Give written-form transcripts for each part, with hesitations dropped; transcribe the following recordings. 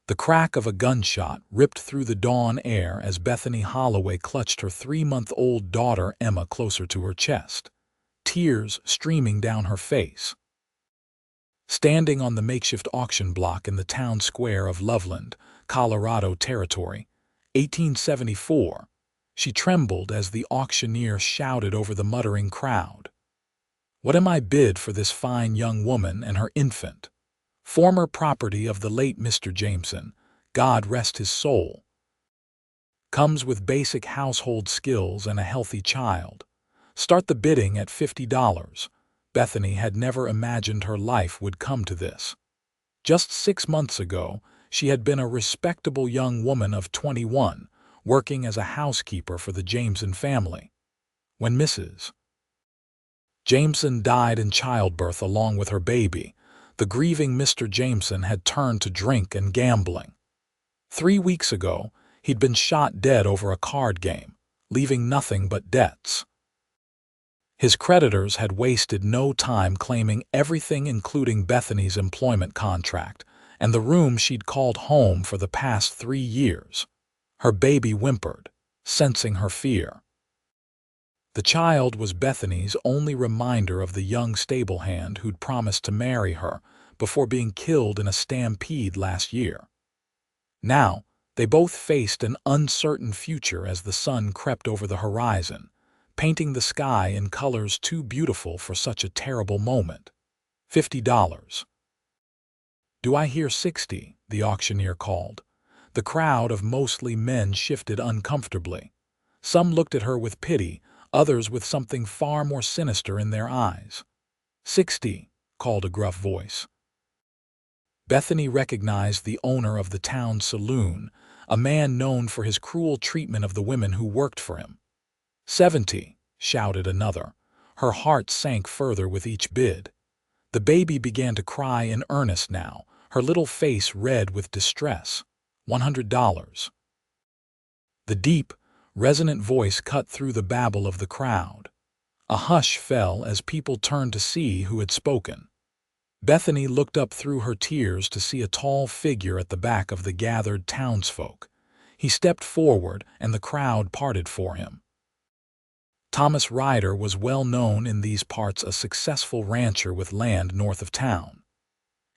The crack of a gunshot ripped through the dawn air as Bethany Holloway clutched her 3-month-old daughter Emma closer to her chest, tears streaming down her face. Standing on the makeshift auction block in the town square of Loveland, Colorado Territory, 1874, she trembled as the auctioneer shouted over the muttering crowd. "What am I bid for this fine young woman and her infant? Former property of the late Mr. Jameson, God rest his soul. Comes with basic household skills and a healthy child. Start the bidding at $50. Bethany had never imagined her life would come to this. Just 6 months ago, she had been a respectable young woman of 21, working as a housekeeper for the Jameson family. When Mrs. Jameson died in childbirth along with her baby, the grieving Mr. Jameson had turned to drink and gambling. 3 weeks ago, he'd been shot dead over a card game, leaving nothing but debts. His creditors had wasted no time claiming everything, including Bethany's employment contract and the room she'd called home for the past 3 years. Her baby whimpered, sensing her fear. The child was Bethany's only reminder of the young stable hand who'd promised to marry her before being killed in a stampede last year. Now, they both faced an uncertain future as the sun crept over the horizon, painting the sky in colors too beautiful for such a terrible moment. $50. "Do I hear 60? The auctioneer called. The crowd of mostly men shifted uncomfortably. Some looked at her with pity, others with something far more sinister in their eyes. 60, called a gruff voice. Bethany recognized the owner of the town saloon, a man known for his cruel treatment of the women who worked for him. 70, shouted another. Her heart sank further with each bid. The baby began to cry in earnest now, her little face red with distress. $100. The deep, resonant voice cut through the babble of the crowd. A hush fell as people turned to see who had spoken. Bethany looked up through her tears to see a tall figure at the back of the gathered townsfolk. He stepped forward, and the crowd parted for him. Thomas Ryder was well known in these parts, a successful rancher with land north of town.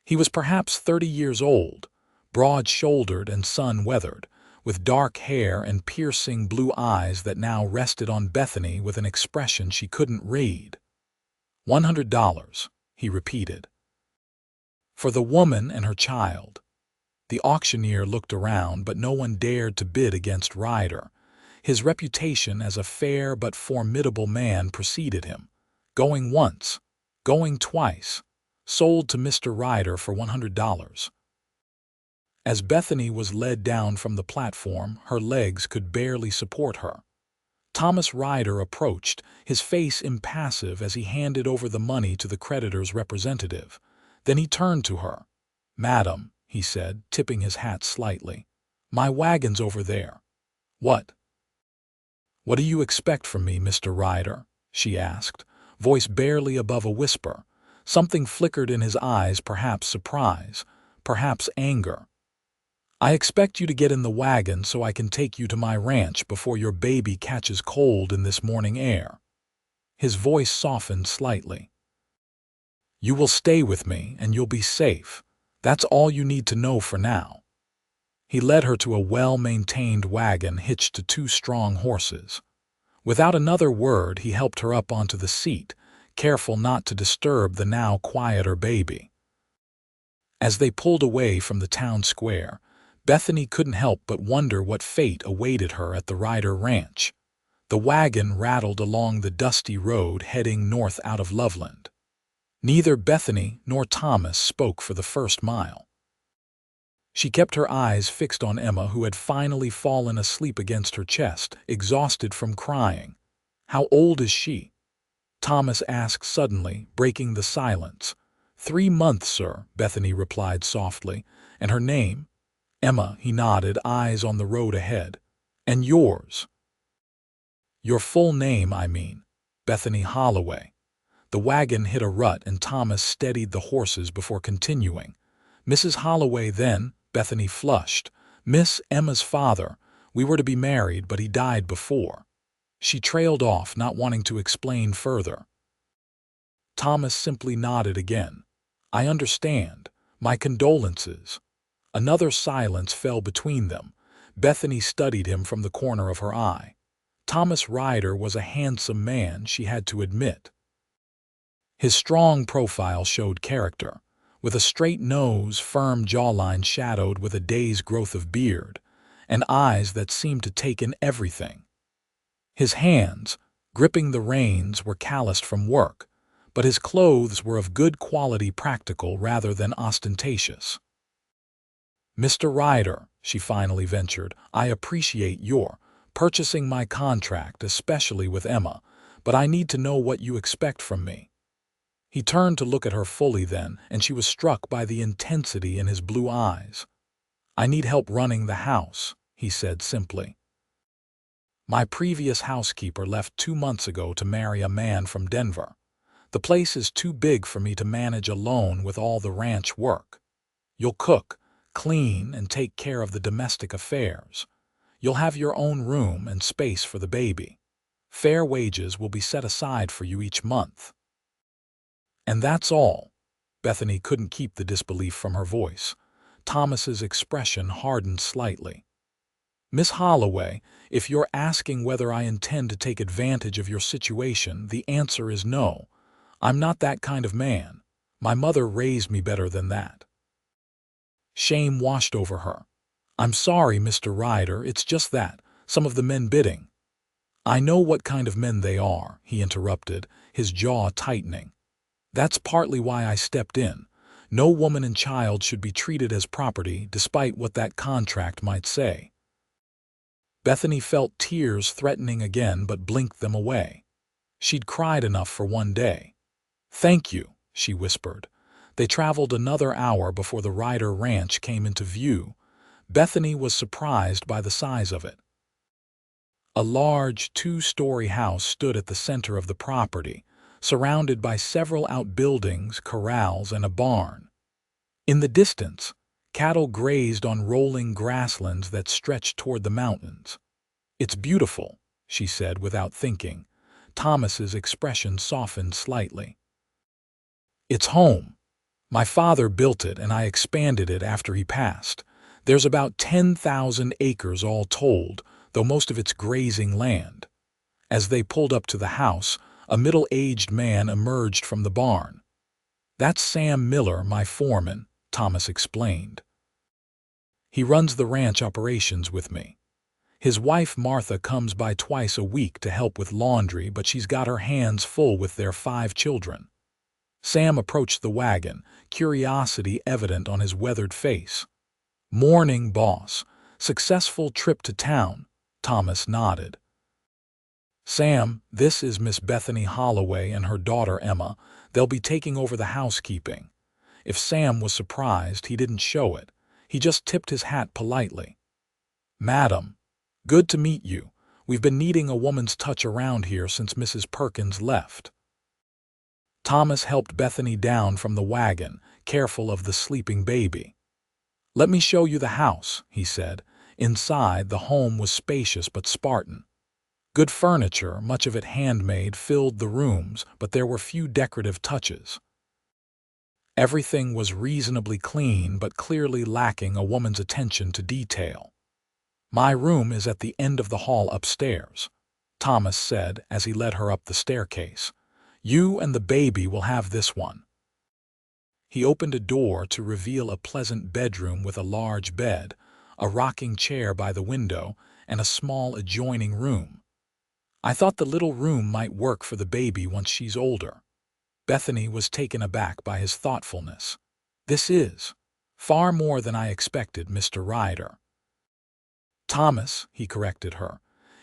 He was perhaps 30 years old, broad-shouldered and sun-weathered, with dark hair and piercing blue eyes that now rested on Bethany with an expression she couldn't read. $100, he repeated. For the woman and her child. The auctioneer looked around, but no one dared to bid against Ryder. His reputation as a fair but formidable man preceded him. Going once, going twice, sold to Mr. Ryder for $100. As Bethany was led down from the platform, her legs could barely support her. Thomas Ryder approached, his face impassive as he handed over the money to the creditor's representative. Then he turned to her. "Madam," he said, tipping his hat slightly, "my wagon's over there." "What do you expect from me, Mr. Ryder?" she asked, voice barely above a whisper. Something flickered in his eyes, perhaps surprise, perhaps anger. "I expect you to get in the wagon so I can take you to my ranch before your baby catches cold in this morning air." His voice softened slightly. "You will stay with me and you'll be safe. That's all you need to know for now." He led her to a well-maintained wagon hitched to 2 strong horses. Without another word, he helped her up onto the seat, careful not to disturb the now quieter baby. As they pulled away from the town square, Bethany couldn't help but wonder what fate awaited her at the Ryder Ranch. The wagon rattled along the dusty road heading north out of Loveland. Neither Bethany nor Thomas spoke for the first mile. She kept her eyes fixed on Emma, who had finally fallen asleep against her chest, exhausted from crying. "How old is she?" Thomas asked suddenly, breaking the silence. 3 months, sir," Bethany replied softly. "And her name?" "Emma," he nodded, eyes on the road ahead. "And yours?" "Your full name, I mean." "Bethany Holloway." The wagon hit a rut and Thomas steadied the horses before continuing. "Mrs. Holloway, then, Bethany flushed. Miss Emma's father. We were to be married, but he died before. She trailed off, not wanting to explain further. Thomas simply nodded again. I understand. My condolences. Another silence fell between them. Bethany studied him from the corner of her eye. Thomas Ryder was a handsome man, she had to admit. His strong profile showed character, with a straight nose, firm jawline shadowed with a day's growth of beard, and eyes that seemed to take in everything. His hands, gripping the reins, were calloused from work, but his clothes were of good quality, practical rather than ostentatious. Mr. Ryder, she finally ventured, I appreciate your purchasing my contract, especially with Emma, but I need to know what you expect from me. He turned to look at her fully then, and she was struck by the intensity in his blue eyes. I need help running the house, he said simply. My previous housekeeper left 2 months ago to marry a man from Denver. The place is too big for me to manage alone with all the ranch work. You'll cook, clean, and take care of the domestic affairs. You'll have your own room and space for the baby. Fair wages will be set aside for you each month. And that's all. Bethany couldn't keep the disbelief from her voice. Thomas's expression hardened slightly. Miss Holloway, if you're asking whether I intend to take advantage of your situation, the answer is no. I'm not that kind of man. My mother raised me better than that. Shame washed over her. I'm sorry, Mr. Ryder, it's just that, some of the men bidding. I know what kind of men they are, he interrupted, his jaw tightening. That's partly why I stepped in. No woman and child should be treated as property, despite what that contract might say. Bethany felt tears threatening again, but blinked them away. She'd cried enough for one day. Thank you, she whispered. They traveled another hour before the Ryder ranch came into view. Bethany was surprised by the size of it. A large 2-story house stood at the center of the property, surrounded by several outbuildings, corrals, and a barn. In the distance, cattle grazed on rolling grasslands that stretched toward the mountains. It's beautiful, she said without thinking. Thomas's expression softened slightly. It's home. My father built it and I expanded it after he passed. There's about 10,000 acres all told, though most of it's grazing land. As they pulled up to the house, a middle-aged man emerged from the barn. That's Sam Miller, my foreman, Thomas explained. He runs the ranch operations with me. His wife Martha comes by twice a week to help with laundry, but she's got her hands full with their 5 children. Sam approached the wagon, curiosity evident on his weathered face. Morning, boss. Successful trip to town, Thomas nodded. Sam, this is Miss Bethany Holloway and her daughter Emma. They'll be taking over the housekeeping. If Sam was surprised, he didn't show it. He just tipped his hat politely. Madam, good to meet you. We've been needing a woman's touch around here since Mrs. Perkins left. Thomas helped Bethany down from the wagon, careful of the sleeping baby. Let me show you the house, he said. Inside, the home was spacious but Spartan. Good furniture, much of it handmade, filled the rooms, but there were few decorative touches. Everything was reasonably clean, but clearly lacking a woman's attention to detail. My room is at the end of the hall upstairs, Thomas said as he led her up the staircase. You and the baby will have this one. He opened a door to reveal a pleasant bedroom with a large bed, a rocking chair by the window, and a small adjoining room. I thought the little room might work for the baby once she's older. Bethany was taken aback by his thoughtfulness. This is far more than I expected, Mr. Ryder. Thomas, he corrected her.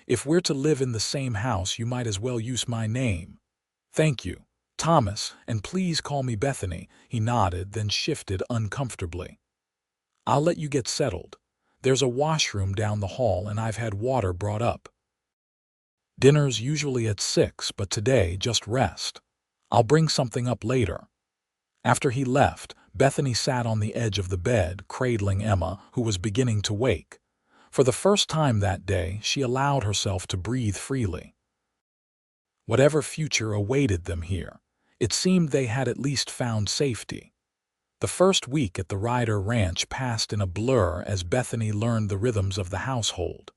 If we're to live in the same house, you might as well use my name. Thank you, Thomas, and please call me Bethany. He nodded, then shifted uncomfortably. I'll let you get settled. There's a washroom down the hall and I've had water brought up. Dinner's usually at 6, but today just rest. I'll bring something up later. After he left, Bethany sat on the edge of the bed, cradling Emma, who was beginning to wake. For the first time that day, she allowed herself to breathe freely. Whatever future awaited them here, it seemed they had at least found safety. The first week at the Ryder ranch passed in a blur as Bethany learned the rhythms of the household.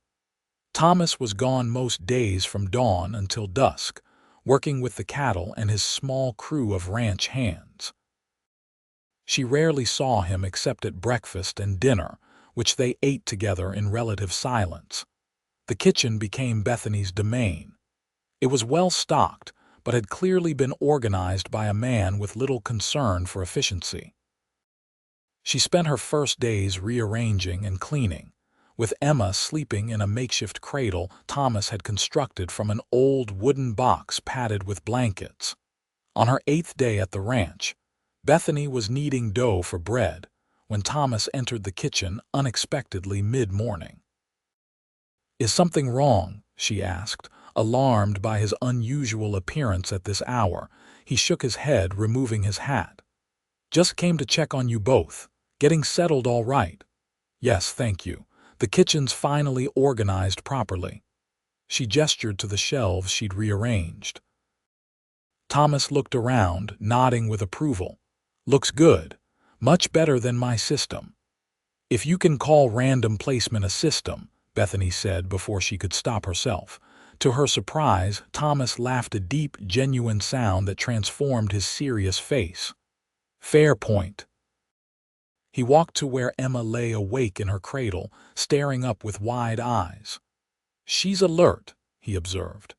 Thomas was gone most days from dawn until dusk, working with the cattle and his small crew of ranch hands. She rarely saw him except at breakfast and dinner, which they ate together in relative silence. The kitchen became Bethany's domain. It was well stocked, but had clearly been organized by a man with little concern for efficiency. She spent her first days rearranging and cleaning. With Emma sleeping in a makeshift cradle Thomas had constructed from an old wooden box padded with blankets. On her 8th day at the ranch, Bethany was kneading dough for bread when Thomas entered the kitchen unexpectedly mid-morning. "Is something wrong?" she asked, alarmed by his unusual appearance at this hour. He shook his head, removing his hat. "Just came to check on you both. Getting settled all right?" "Yes, thank you. The kitchen's finally organized properly." She gestured to the shelves she'd rearranged. Thomas looked around, nodding with approval. "Looks good. Much better than my system." "If you can call random placement a system," Bethany said before she could stop herself. To her surprise, Thomas laughed a deep, genuine sound that transformed his serious face. "Fair point." He walked to where Emma lay awake in her cradle, staring up with wide eyes. "She's alert," he observed.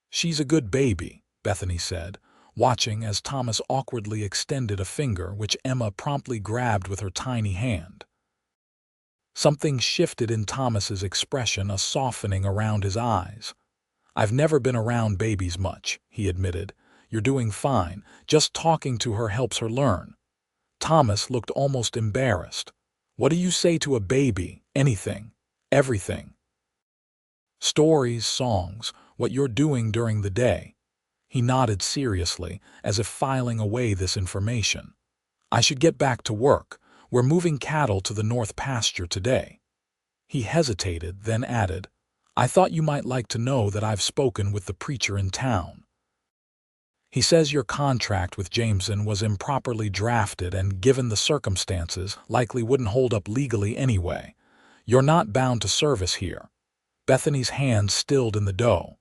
"She's a good baby," Bethany said, watching as Thomas awkwardly extended a finger which Emma promptly grabbed with her tiny hand. Something shifted in Thomas's expression, a softening around his eyes. "I've never been around babies much," he admitted. "You're doing fine. Just talking to her helps her learn." Thomas looked almost embarrassed. "What do you say to a baby? Anything. Everything. Stories, songs, what you're doing during the day." He nodded seriously, as if filing away this information. "I should get back to work. We're moving cattle to the north pasture today." He hesitated, then added, "I thought you might like to know that I've spoken with the preacher in town. He says your contract with Jameson was improperly drafted and, given the circumstances, likely wouldn't hold up legally anyway. You're not bound to service here." Bethany's hands stilled in the dough.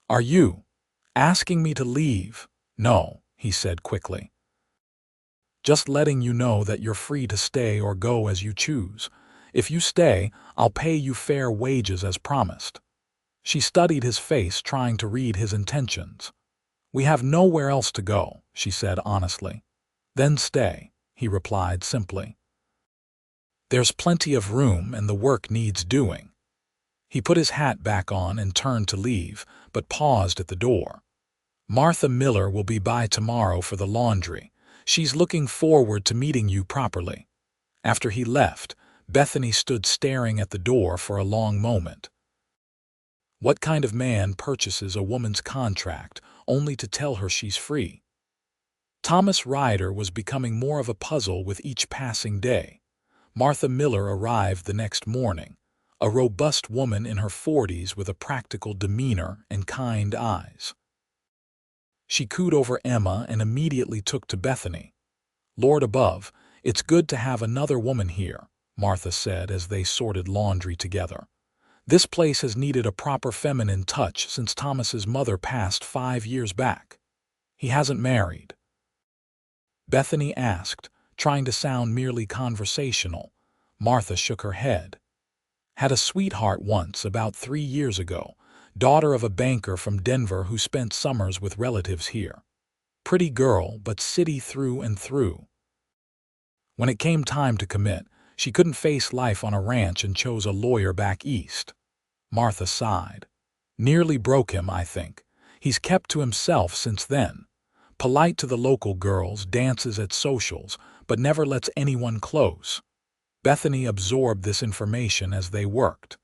"Are you asking me to leave?" "No," he said quickly. "Just letting you know that you're free to stay or go as you choose. If you stay, I'll pay you fair wages as promised." She studied his face, trying to read his intentions. "We have nowhere else to go," she said honestly. "Then stay," he replied simply. "There's plenty of room and the work needs doing." He put his hat back on and turned to leave, but paused at the door. "Martha Miller will be by tomorrow for the laundry. She's looking forward to meeting you properly." After he left, Bethany stood staring at the door for a long moment. What kind of man purchases a woman's contract only to tell her she's free? Thomas Ryder was becoming more of a puzzle with each passing day. Martha Miller arrived the next morning, a robust woman in her 40s with a practical demeanor and kind eyes. She cooed over Emma and immediately took to Bethany. "Lord above, it's good to have another woman here," Martha said as they sorted laundry together. "This place has needed a proper feminine touch since Thomas's mother passed 5 years back." "He hasn't married?" Bethany asked, trying to sound merely conversational. Martha shook her head. "Had a sweetheart once, about 3 years ago, daughter of a banker from Denver who spent summers with relatives here. Pretty girl, but city through and through. When it came time to commit, she couldn't face life on a ranch and chose a lawyer back east." Martha sighed. "Nearly broke him, I think. He's kept to himself since then. Polite to the local girls, dances at socials, but never lets anyone close." Bethany absorbed this information as they worked.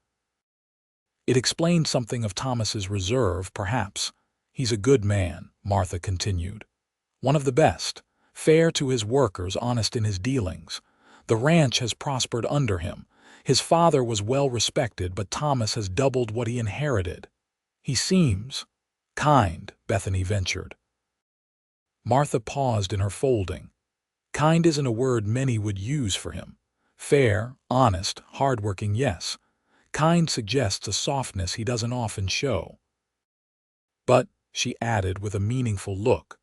It explained something of Thomas's reserve, perhaps. "He's a good man," Martha continued. "One of the best. fair to his workers, honest in his dealings. The ranch has prospered under him. His father was well respected, but Thomas has doubled what he inherited. He seems kind, Bethany ventured. Martha paused in her folding. Kind isn't a word many would use for him. Fair, honest, hardworking, yes. Kind suggests a softness he doesn't often show. But, she added with a meaningful look,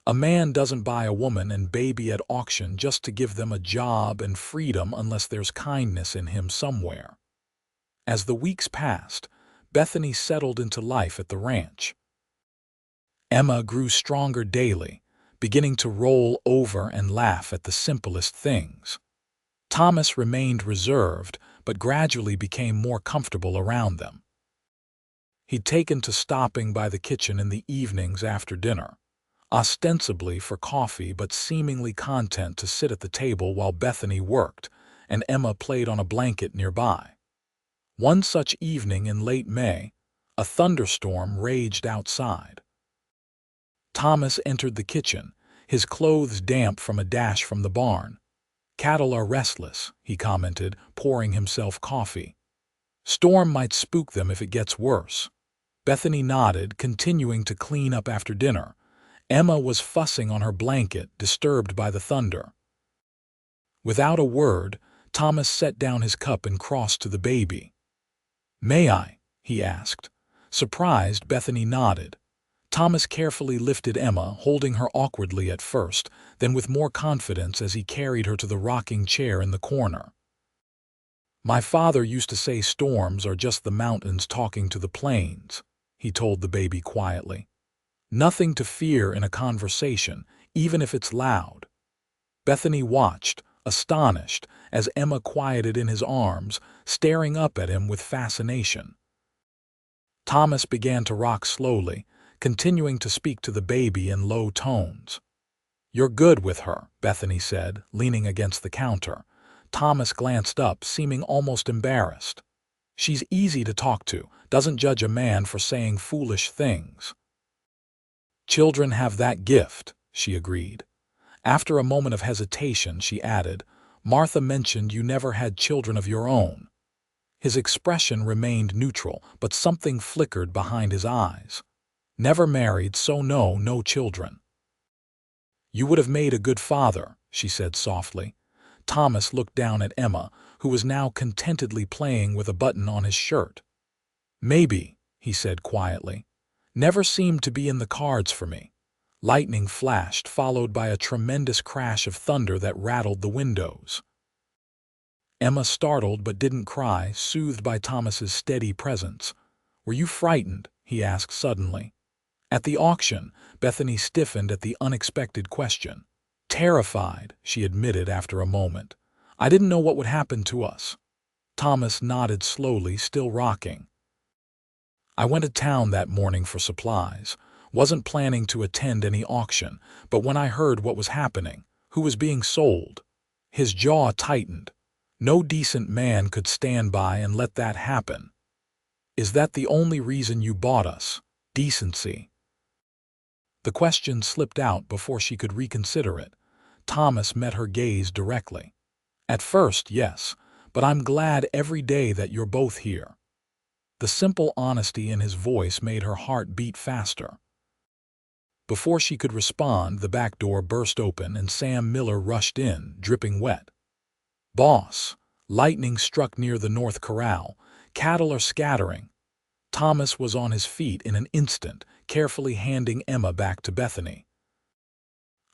a man doesn't buy a woman and baby at auction just to give them a job and freedom unless there's kindness in him somewhere. As the weeks passed, Bethany settled into life at the ranch. Emma grew stronger daily, beginning to roll over and laugh at the simplest things. Thomas remained reserved, but gradually became more comfortable around them. He'd taken to stopping by the kitchen in the evenings after dinner, ostensibly for coffee but seemingly content to sit at the table while Bethany worked and Emma played on a blanket nearby. One such evening in late May, a thunderstorm raged outside. Thomas entered the kitchen, his clothes damp from a dash from the barn. "Cattle are restless," he commented, pouring himself coffee. "Storm might spook them if it gets worse." Bethany nodded, continuing to clean up after dinner. Emma was fussing on her blanket, disturbed by the thunder. Without a word, Thomas set down his cup and crossed to the baby. "May I?" he asked. Surprised, Bethany nodded. Thomas carefully lifted Emma, holding her awkwardly at first, then with more confidence as he carried her to the rocking chair in the corner. "My father used to say storms are just the mountains talking to the plains," he told the baby quietly. "Nothing to fear in a conversation, even if it's loud." Bethany watched, astonished, as Emma quieted in his arms, staring up at him with fascination. Thomas began to rock slowly, continuing to speak to the baby in low tones. "You're good with her," Bethany said, leaning against the counter. Thomas glanced up, seeming almost embarrassed. "She's easy to talk to, doesn't judge a man for saying foolish things." "Children have that gift," she agreed. After a moment of hesitation, she added, "Martha mentioned you never had children of your own." His expression remained neutral, but something flickered behind his eyes. "Never married, so no children." "You would have made a good father," she said softly. Thomas looked down at Emma, who was now contentedly playing with a button on his shirt. "Maybe," he said quietly. "Never seemed to be in the cards for me." Lightning flashed, followed by a tremendous crash of thunder that rattled the windows. Emma startled but didn't cry, soothed by Thomas's steady presence. "Were you frightened?" he asked suddenly. At the auction, Bethany stiffened at the unexpected question. "Terrified," she admitted after a moment. "I didn't know what would happen to us." Thomas nodded slowly, still rocking. "I went to town that morning for supplies. Wasn't planning to attend any auction, but when I heard what was happening, who was being sold..." His jaw tightened. "No decent man could stand by and let that happen." "Is that the only reason you bought us? Decency?" The question slipped out before she could reconsider it. Thomas met her gaze directly. "At first, yes, but I'm glad every day that you're both here." The simple honesty in his voice made her heart beat faster. Before she could respond, the back door burst open and Sam Miller rushed in, dripping wet. "Boss, lightning struck near the North Corral. Cattle are scattering." Thomas was on his feet in an instant, carefully handing Emma back to Bethany.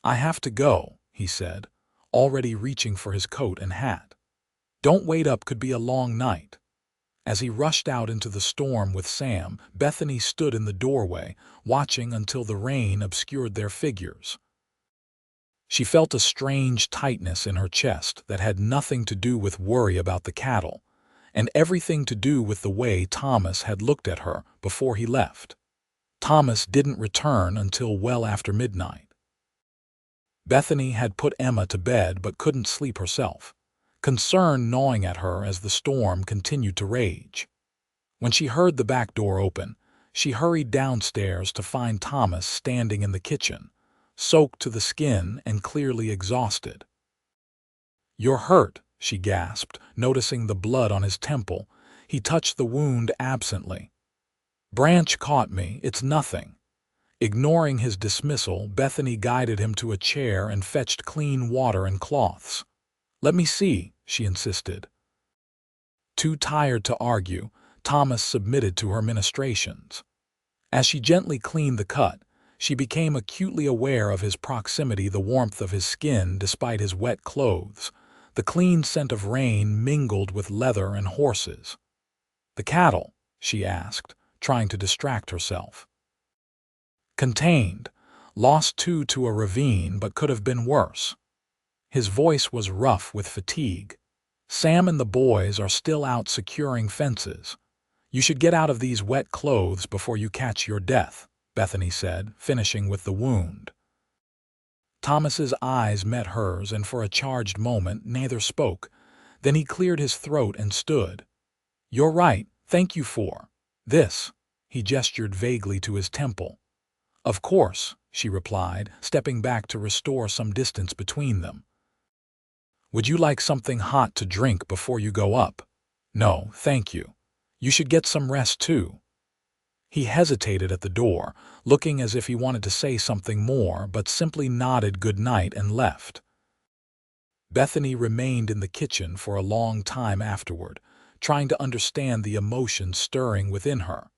"I have to go," he said, already reaching for his coat and hat. "Don't wait up, could be a long night." As he rushed out into the storm with Sam, Bethany stood in the doorway, watching until the rain obscured their figures. She felt a strange tightness in her chest that had nothing to do with worry about the cattle, and everything to do with the way Thomas had looked at her before he left. Thomas didn't return until well after midnight. Bethany had put Emma to bed but couldn't sleep herself, concern gnawing at her as the storm continued to rage. When she heard the back door open, she hurried downstairs to find Thomas standing in the kitchen, soaked to the skin and clearly exhausted. "You're hurt," she gasped, noticing the blood on his temple. He touched the wound absently. "Branch caught me, it's nothing." Ignoring his dismissal, Bethany guided him to a chair and fetched clean water and cloths. "Let me see," she insisted. Too tired to argue, Thomas submitted to her ministrations. As she gently cleaned the cut, she became acutely aware of his proximity, the warmth of his skin despite his wet clothes. The clean scent of rain mingled with leather and horses. "The cattle?" she asked, trying to distract herself. "Contained. Lost two to a ravine, but could have been worse." His voice was rough with fatigue. "Sam and the boys are still out securing fences. You should get out of these wet clothes before you catch your death," Bethany said, finishing with the wound. Thomas's eyes met hers, and for a charged moment neither spoke. Then he cleared his throat and stood. "You're right, thank you for this." He gestured vaguely to his temple. "Of course," she replied, stepping back to restore some distance between them. "Would you like something hot to drink before you go up?" "No, thank you. You should get some rest too." He hesitated at the door, looking as if he wanted to say something more, but simply nodded good night and left. Bethany remained in the kitchen for a long time afterward, trying to understand the emotions stirring within her.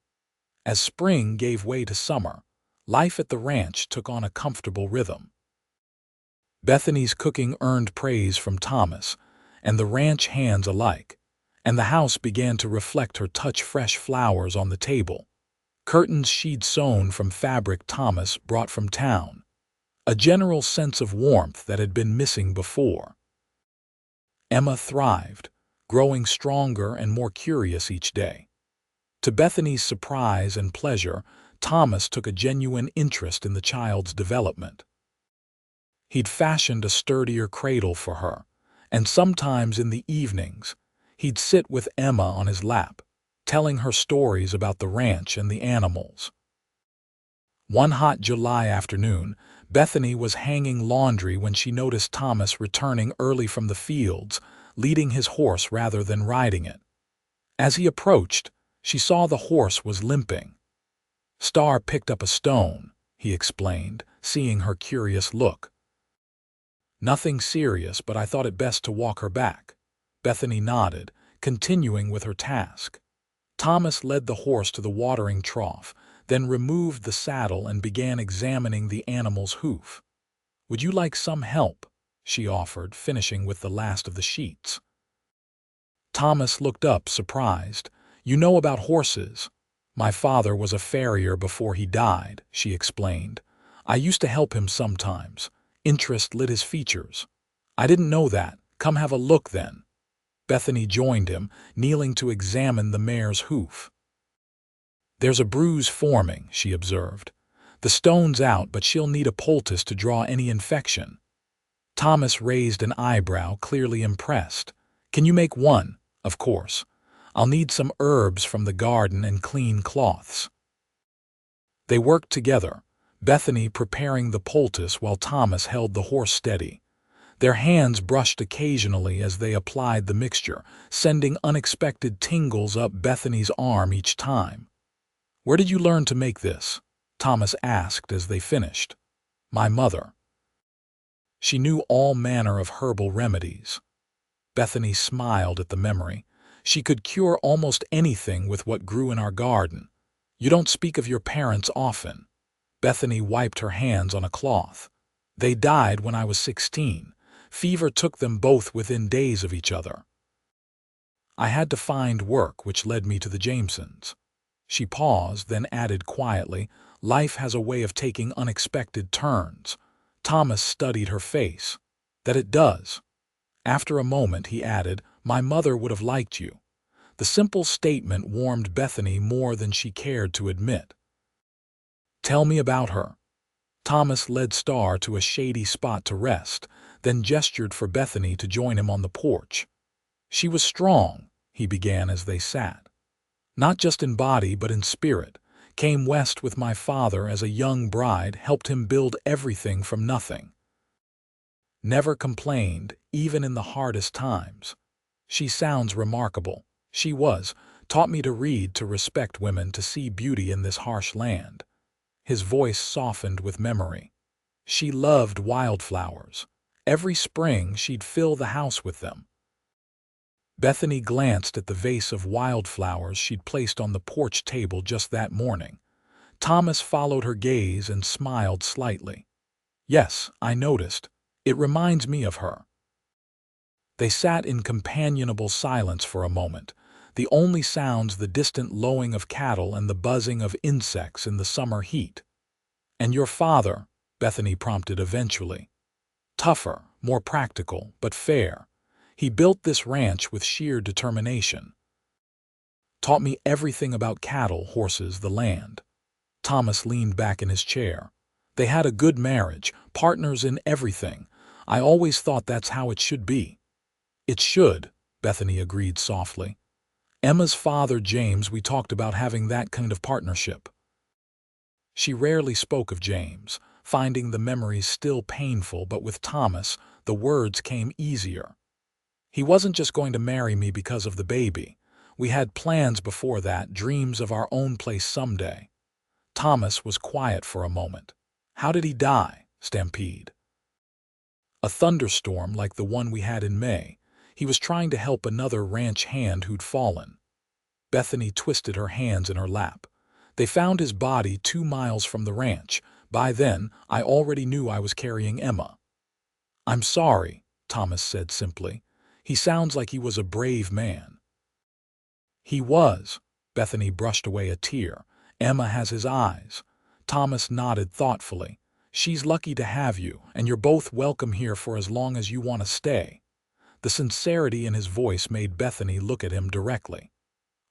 As spring gave way to summer, life at the ranch took on a comfortable rhythm. Bethany's cooking earned praise from Thomas and the ranch hands alike, and the house began to reflect her touch. Fresh flowers on the table, curtains she'd sewn from fabric Thomas brought from town, a general sense of warmth that had been missing before. Emma thrived, growing stronger and more curious each day. To Bethany's surprise and pleasure, Thomas took a genuine interest in the child's development. He'd fashioned a sturdier cradle for her, and sometimes in the evenings, he'd sit with Emma on his lap, telling her stories about the ranch and the animals. One hot July afternoon, Bethany was hanging laundry when she noticed Thomas returning early from the fields, leading his horse rather than riding it. As he approached, she saw the horse was limping. "Star picked up a stone," he explained, seeing her curious look. "Nothing serious, but I thought it best to walk her back." Bethany nodded, continuing with her task. Thomas led the horse to the watering trough, then removed the saddle and began examining the animal's hoof. "Would you like some help?" she offered, finishing with the last of the sheets. Thomas looked up, surprised. "You know about horses?" "My father was a farrier before he died," she explained. "I used to help him sometimes." Interest lit his features. "I didn't know that. Come have a look then." Bethany joined him, kneeling to examine the mare's hoof. "There's a bruise forming," she observed. "The stone's out, but she'll need a poultice to draw any infection." Thomas raised an eyebrow, clearly impressed. "Can you make one?" "Of course. I'll need some herbs from the garden and clean cloths." They worked together, Bethany preparing the poultice while Thomas held the horse steady. Their hands brushed occasionally as they applied the mixture, sending unexpected tingles up Bethany's arm each time. "Where did you learn to make this?" Thomas asked as they finished. "My mother." She knew all manner of herbal remedies. Bethany smiled at the memory. "She could cure almost anything with what grew in our garden." "You don't speak of your parents often." Bethany wiped her hands on a cloth. "They died when I was 16. Fever took them both within days of each other. I had to find work, which led me to the Jamesons." She paused, then added quietly, "Life has a way of taking unexpected turns." Thomas studied her face. "That it does." After a moment, he added, "My mother would have liked you." The simple statement warmed Bethany more than she cared to admit. "Tell me about her." Thomas led Star to a shady spot to rest, then gestured for Bethany to join him on the porch. "She was strong," he began as they sat. "Not just in body but in spirit, Came west with my father as a young bride, helped him build everything from nothing. Never complained, even in the hardest times. She sounds remarkable. She was. Taught me to read, to respect women, to see beauty in this harsh land. His voice softened with memory. She loved wildflowers. Every spring she'd fill the house with them. Bethany glanced at the vase of wildflowers she'd placed on the porch table just that morning. Thomas followed her gaze and smiled slightly. Yes, I noticed. It reminds me of her. They sat in companionable silence for a moment, the only sounds the distant lowing of cattle and the buzzing of insects in the summer heat. And your father, Bethany prompted eventually. Tougher, more practical, but fair. He built this ranch with sheer determination. Taught me everything about cattle, horses, the land. Thomas leaned back in his chair. They had a good marriage, partners in everything. I always thought that's how it should be. It should, Bethany agreed softly. Emma's father, James, we talked about having that kind of partnership. She rarely spoke of James, finding the memories still painful, but with Thomas, the words came easier. He wasn't just going to marry me because of the baby. We had plans before that, dreams of our own place someday. Thomas was quiet for a moment. How did he die? Stampede. A thunderstorm like the one we had in May. He was trying to help another ranch hand who'd fallen. Bethany twisted her hands in her lap. They found his body 2 miles from the ranch. By then, I already knew I was carrying Emma. I'm sorry, Thomas said simply. He sounds like he was a brave man. He was. Bethany brushed away a tear. Emma has his eyes. Thomas nodded thoughtfully. She's lucky to have you, and you're both welcome here for as long as you want to stay. The sincerity in his voice made Bethany look at him directly.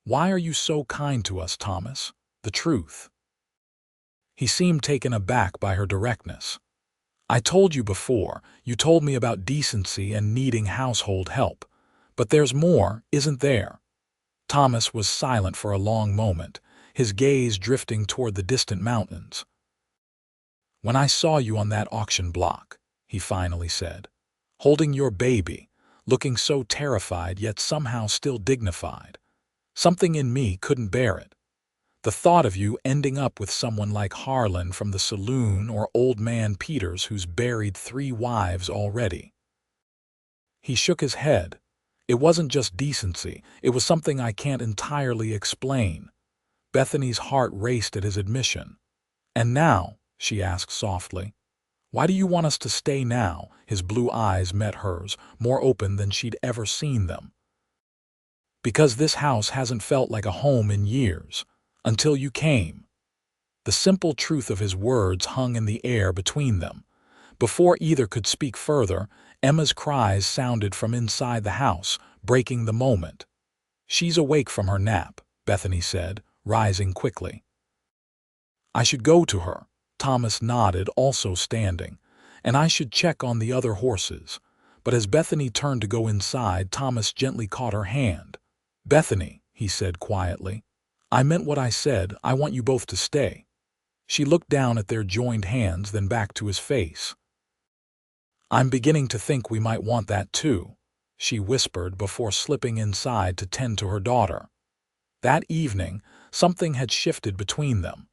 Why are you so kind to us, Thomas? The truth. He seemed taken aback by her directness. I told you before, you told me about decency and needing household help. But there's more, isn't there? Thomas was silent for a long moment, his gaze drifting toward the distant mountains. When I saw you on that auction block, he finally said, holding your baby, looking so terrified yet somehow still dignified, something in me couldn't bear it. The thought of you ending up with someone like Harlan from the saloon or old man Peters who's buried 3 wives already. He shook his head. It wasn't just decency, it was something I can't entirely explain. Bethany's heart raced at his admission. And now, she asked softly, why do you want us to stay now? His blue eyes met hers, more open than she'd ever seen them. Because this house hasn't felt like a home in years. Until you came. The simple truth of his words hung in the air between them. Before either could speak further, Emma's cries sounded from inside the house, breaking the moment. She's awake from her nap, Bethany said, rising quickly. I should go to her. Thomas nodded, also standing, and I should check on the other horses. But as Bethany turned to go inside, Thomas gently caught her hand. Bethany, he said quietly. I meant what I said. I want you both to stay. She looked down at their joined hands, then back to his face. I'm beginning to think we might want that too, she whispered before slipping inside to tend to her daughter. That evening, something had shifted between them.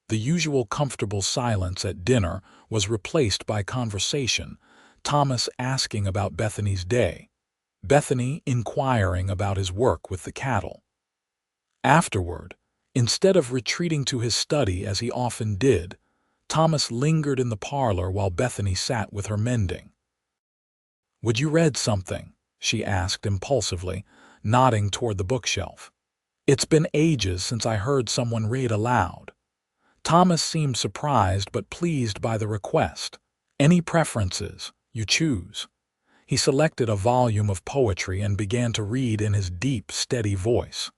The usual comfortable silence at dinner was replaced by conversation, Thomas asking about Bethany's day, Bethany inquiring about his work with the cattle. Afterward, instead of retreating to his study as he often did, Thomas lingered in the parlor while Bethany sat with her mending. Would you read something? She asked impulsively, nodding toward the bookshelf. It's been ages since I heard someone read aloud. Thomas seemed surprised but pleased by the request. Any preferences? You choose. He selected a volume of poetry and began to read in his deep, steady voice.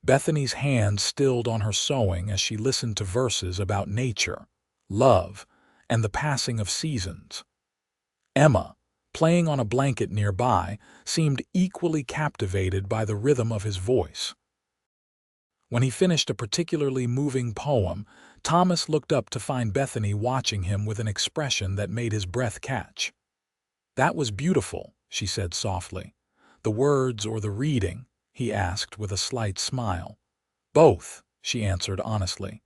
Bethany's hand stilled on her sewing as she listened to verses about nature, love, and the passing of seasons. Emma, playing on a blanket nearby, seemed equally captivated by the rhythm of his voice. When he finished a particularly moving poem, Thomas looked up to find Bethany watching him with an expression that made his breath catch. "That was beautiful," she said softly. "The words or the reading?" he asked with a slight smile. "Both," she answered honestly.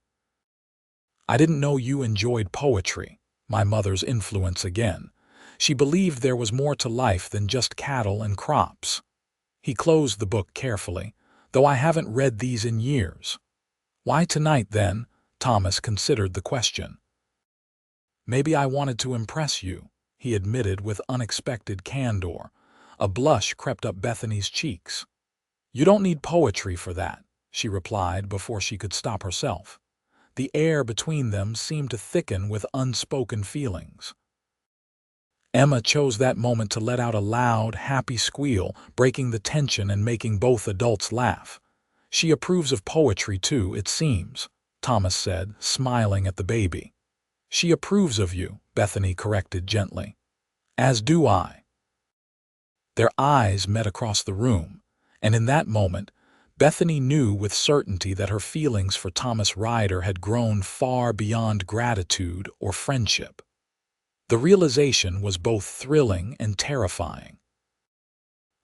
"I didn't know you enjoyed poetry." My mother's influence again. She believed there was more to life than just cattle and crops. He closed the book carefully, though I haven't read these in years. "Why tonight, then?" Thomas considered the question. "Maybe I wanted to impress you," he admitted with unexpected candor. A blush crept up Bethany's cheeks. "You don't need poetry for that," she replied before she could stop herself. The air between them seemed to thicken with unspoken feelings. Emma chose that moment to let out a loud, happy squeal, breaking the tension and making both adults laugh. "She approves of poetry too, it seems," Thomas said, smiling at the baby. "She approves of you," Bethany corrected gently. "As do I." Their eyes met across the room, and in that moment, Bethany knew with certainty that her feelings for Thomas Ryder had grown far beyond gratitude or friendship. The realization was both thrilling and terrifying.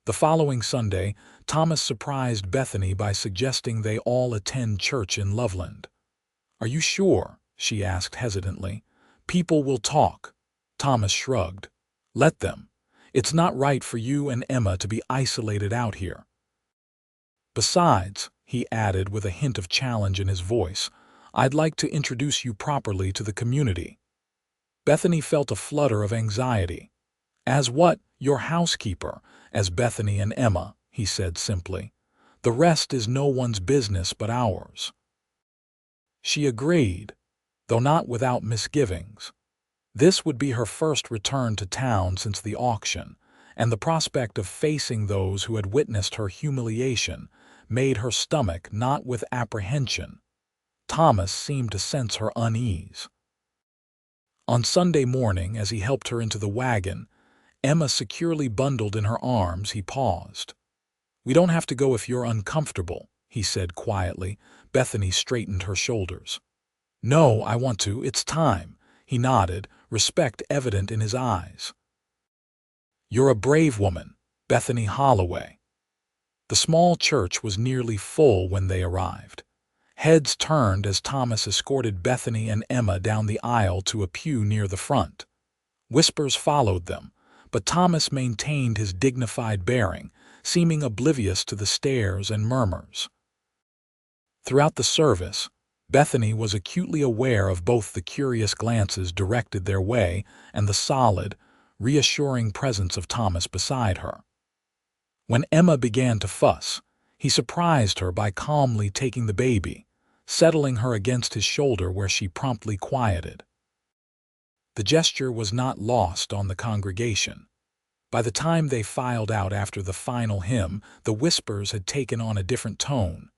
The following Sunday, Thomas surprised Bethany by suggesting they all attend church in Loveland. "Are you sure?" she asked hesitantly. "People will talk." Thomas shrugged. "Let them. It's not right for you and Emma to be isolated out here. Besides," he added with a hint of challenge in his voice, "I'd like to introduce you properly to the community." Bethany felt a flutter of anxiety. "As what? Your housekeeper, as Bethany and Emma," he said simply. "The rest is no one's business but ours." She agreed, though not without misgivings. This would be her first return to town since the auction, and the prospect of facing those who had witnessed her humiliation made her stomach knot with apprehension. Thomas seemed to sense her unease. On Sunday morning, as he helped her into the wagon, Emma securely bundled in her arms, he paused. "We don't have to go if you're uncomfortable," he said quietly. Bethany straightened her shoulders. "No, I want to. It's time." He nodded, respect evident in his eyes. "You're a brave woman, Bethany Holloway." The small church was nearly full when they arrived. Heads turned as Thomas escorted Bethany and Emma down the aisle to a pew near the front. Whispers followed them, but Thomas maintained his dignified bearing, seeming oblivious to the stares and murmurs. Throughout the service, Bethany was acutely aware of both the curious glances directed their way and the solid, reassuring presence of Thomas beside her. When Emma began to fuss, he surprised her by calmly taking the baby, settling her against his shoulder where she promptly quieted. The gesture was not lost on the congregation. By the time they filed out after the final hymn, the whispers had taken on a different tone.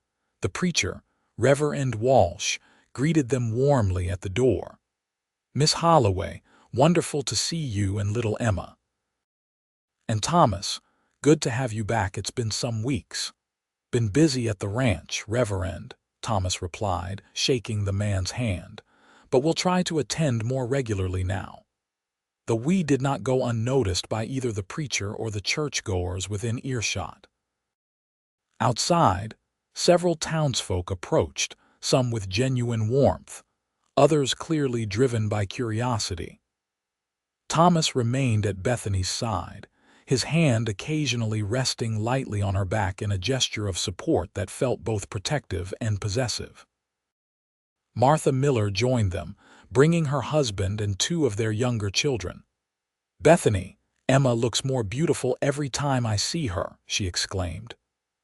The preacher, Reverend Walsh, greeted them warmly at the door. "Miss Holloway, wonderful to see you and little Emma." "And Thomas, good to have you back. It's been some weeks." "Been busy at the ranch, Reverend," Thomas replied, shaking the man's hand. "But we'll try to attend more regularly now." The "we" did not go unnoticed by either the preacher or the churchgoers within earshot. Outside, several townsfolk approached, some with genuine warmth, others clearly driven by curiosity. Thomas remained at Bethany's side, his hand occasionally resting lightly on her back in a gesture of support that felt both protective and possessive. Martha Miller joined them, bringing her husband and two of their younger children. "Bethany, Emma looks more beautiful every time I see her," she exclaimed.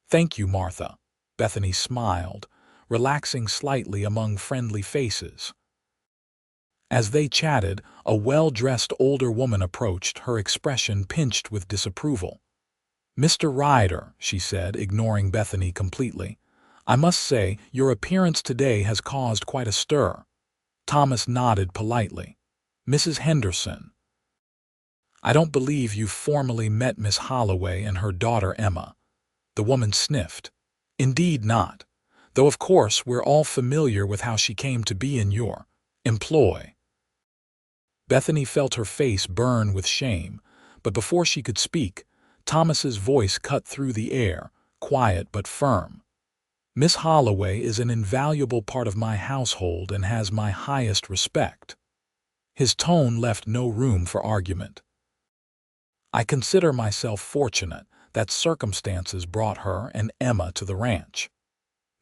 "Thank you, Martha." Bethany smiled, relaxing slightly among friendly faces. As they chatted, a well-dressed older woman approached, her expression pinched with disapproval. "Mr. Ryder," she said, ignoring Bethany completely, "I must say, your appearance today has caused quite a stir." Thomas nodded politely. "Mrs. Henderson." "I don't believe you've formally met Miss Holloway and her daughter Emma." The woman sniffed. "Indeed not. Though of course we're all familiar with how she came to be in your employ. Bethany felt her face burn with shame, but before she could speak, Thomas's voice cut through the air, quiet but firm. Miss Holloway is an invaluable part of my household and has my highest respect. His tone left no room for argument. I consider myself fortunate that circumstances brought her and Emma to the ranch.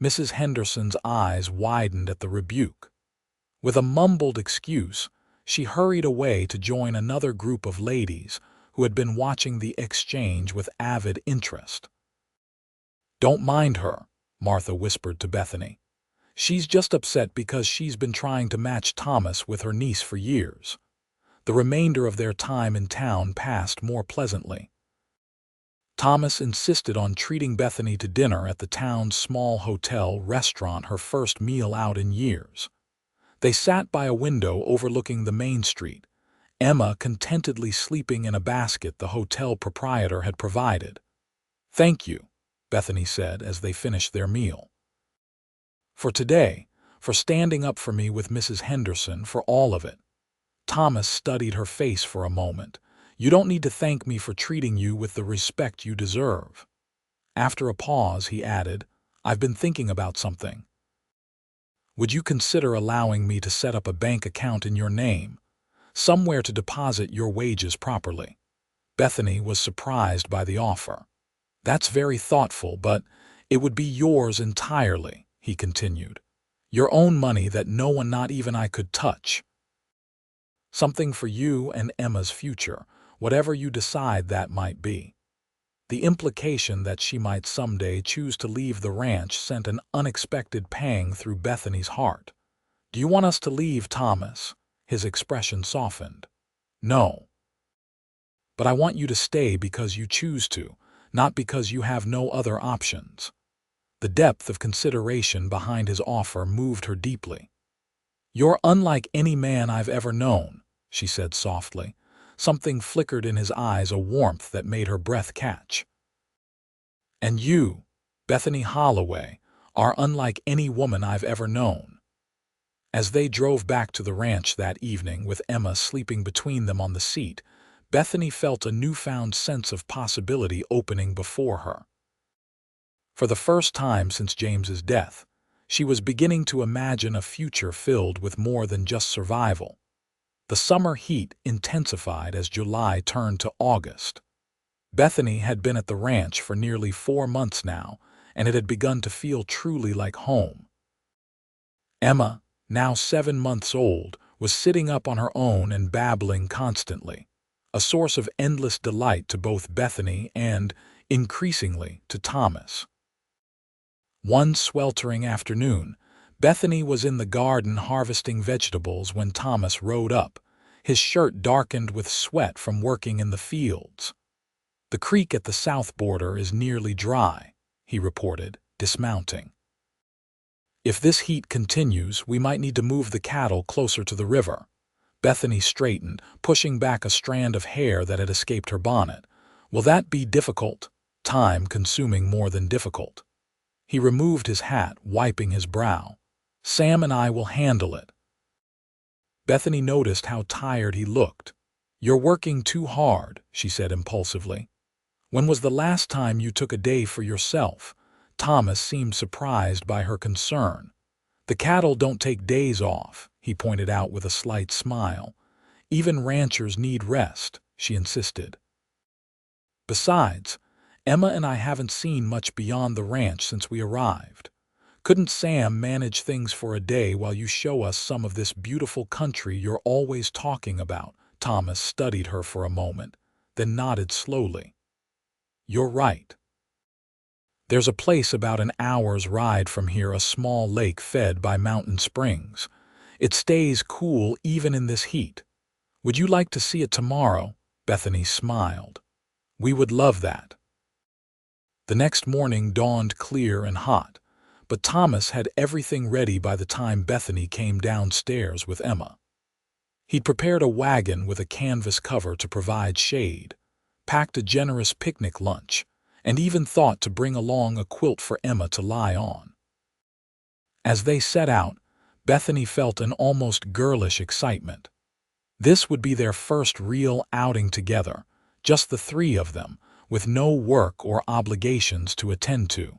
Mrs. Henderson's eyes widened at the rebuke. With a mumbled excuse, she hurried away to join another group of ladies who had been watching the exchange with avid interest. "Don't mind her," Martha whispered to Bethany. "She's just upset because she's been trying to match Thomas with her niece for years." The remainder of their time in town passed more pleasantly. Thomas insisted on treating Bethany to dinner at the town's small hotel restaurant, her first meal out in years. They sat by a window overlooking the main street, Emma contentedly sleeping in a basket the hotel proprietor had provided. "Thank you," Bethany said as they finished their meal. "For today, for standing up for me with Mrs. Henderson, for all of it." Thomas studied her face for a moment. "You don't need to thank me for treating you with the respect you deserve." After a pause, he added, "I've been thinking about something. Would you consider allowing me to set up a bank account in your name, somewhere to deposit your wages properly?" Bethany was surprised by the offer. "That's very thoughtful, but it would be yours entirely," he continued. "Your own money that no one, not even I, could touch. Something for you and Emma's future, whatever you decide that might be." The implication that she might someday choose to leave the ranch sent an unexpected pang through Bethany's heart. "Do you want us to leave, Thomas?" His expression softened. "No. But I want you to stay because you choose to, not because you have no other options." The depth of consideration behind his offer moved her deeply. "You're unlike any man I've ever known," she said softly. Something flickered in his eyes, a warmth that made her breath catch. "And you, Bethany Holloway, are unlike any woman I've ever known." As they drove back to the ranch that evening, with Emma sleeping between them on the seat, Bethany felt a newfound sense of possibility opening before her. For the first time since James's death, she was beginning to imagine a future filled with more than just survival. The summer heat intensified as July turned to August. Bethany had been at the ranch for nearly 4 months now, and it had begun to feel truly like home. Emma, now 7 months old, was sitting up on her own and babbling constantly, a source of endless delight to both Bethany and, increasingly, to Thomas. One sweltering afternoon, Bethany was in the garden harvesting vegetables when Thomas rode up, his shirt darkened with sweat from working in the fields. "The creek at the south border is nearly dry," he reported, dismounting. "If this heat continues, we might need to move the cattle closer to the river." Bethany straightened, pushing back a strand of hair that had escaped her bonnet. "Will that be difficult?" "Time-consuming more than difficult." He removed his hat, wiping his brow. "Sam and I will handle it." Bethany noticed how tired he looked. "You're working too hard," she said impulsively. "When was the last time you took a day for yourself?" Thomas seemed surprised by her concern. "The cattle don't take days off," he pointed out with a slight smile. "Even ranchers need rest," she insisted. "Besides, Emma and I haven't seen much beyond the ranch since we arrived. Couldn't Sam manage things for a day while you show us some of this beautiful country you're always talking about?" Thomas studied her for a moment, then nodded slowly. "You're right. There's a place about an hour's ride from here, a small lake fed by mountain springs. It stays cool even in this heat. Would you like to see it tomorrow?" Bethany smiled. "We would love that." The next morning dawned clear and hot, but Thomas had everything ready by the time Bethany came downstairs with Emma. He'd prepared a wagon with a canvas cover to provide shade, packed a generous picnic lunch, and even thought to bring along a quilt for Emma to lie on. As they set out, Bethany felt an almost girlish excitement. This would be their first real outing together, just the three of them, with no work or obligations to attend to.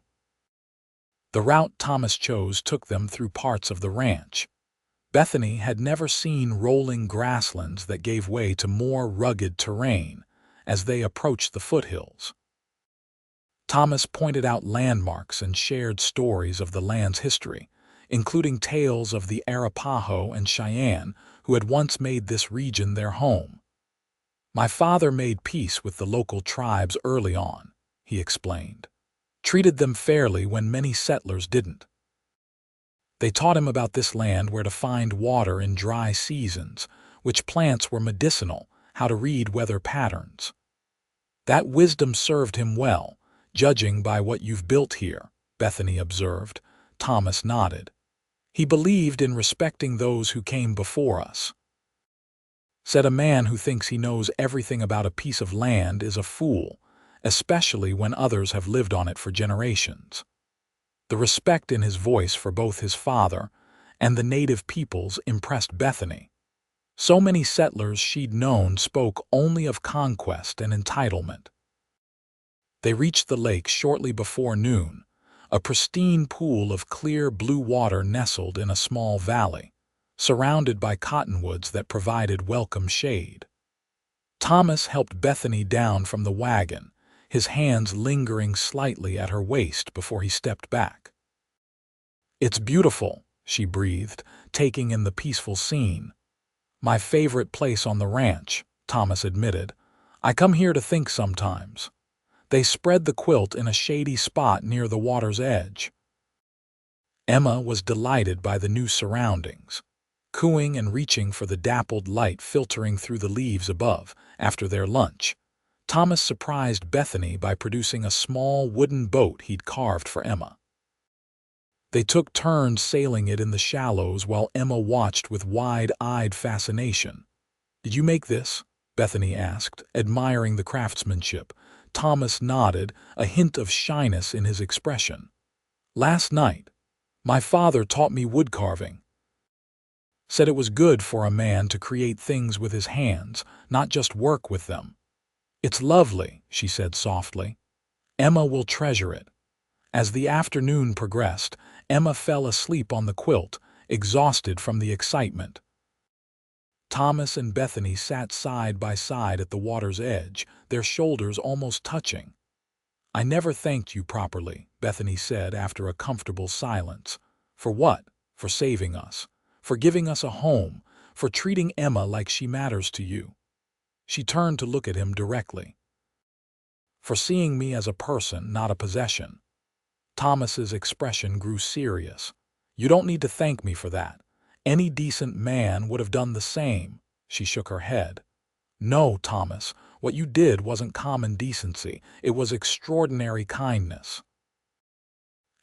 The route Thomas chose took them through parts of the ranch. Bethany had never seen rolling grasslands that gave way to more rugged terrain as they approached the foothills. Thomas pointed out landmarks and shared stories of the land's history, including tales of the Arapaho and Cheyenne who had once made this region their home. "My father made peace with the local tribes early on," he explained. "Treated them fairly when many settlers didn't. They taught him about this land, where to find water in dry seasons, which plants were medicinal, how to read weather patterns. That wisdom served him well, judging by what you've built here," Bethany observed. Thomas nodded. "He believed in respecting those who came before us. Said a man who thinks he knows everything about a piece of land is a fool, especially when others have lived on it for generations." The respect in his voice for both his father and the native peoples impressed Bethany. So many settlers she'd known spoke only of conquest and entitlement. They reached the lake shortly before noon, a pristine pool of clear blue water nestled in a small valley, surrounded by cottonwoods that provided welcome shade. Thomas helped Bethany down from the wagon, his hands lingering slightly at her waist before he stepped back. "It's beautiful," she breathed, taking in the peaceful scene. "My favorite place on the ranch," Thomas admitted. "I come here to think sometimes." They spread the quilt in a shady spot near the water's edge. Emma was delighted by the new surroundings, cooing and reaching for the dappled light filtering through the leaves above. After their lunch, Thomas surprised Bethany by producing a small wooden boat he'd carved for Emma. They took turns sailing it in the shallows while Emma watched with wide-eyed fascination. "Did you make this?" Bethany asked, admiring the craftsmanship. Thomas nodded, a hint of shyness in his expression. "Last night. My father taught me wood carving. Said it was good for a man to create things with his hands, not just work with them." "It's lovely," she said softly. "Emma will treasure it." As the afternoon progressed, Emma fell asleep on the quilt, exhausted from the excitement. Thomas and Bethany sat side by side at the water's edge, their shoulders almost touching. "I never thanked you properly," Bethany said after a comfortable silence. "For what? For saving us. For giving us a home. For treating Emma like she matters to you." She turned to look at him directly. "For seeing me as a person, not a possession." Thomas's expression grew serious. "You don't need to thank me for that. Any decent man would have done the same." She shook her head. "No, Thomas, what you did wasn't common decency. It was extraordinary kindness."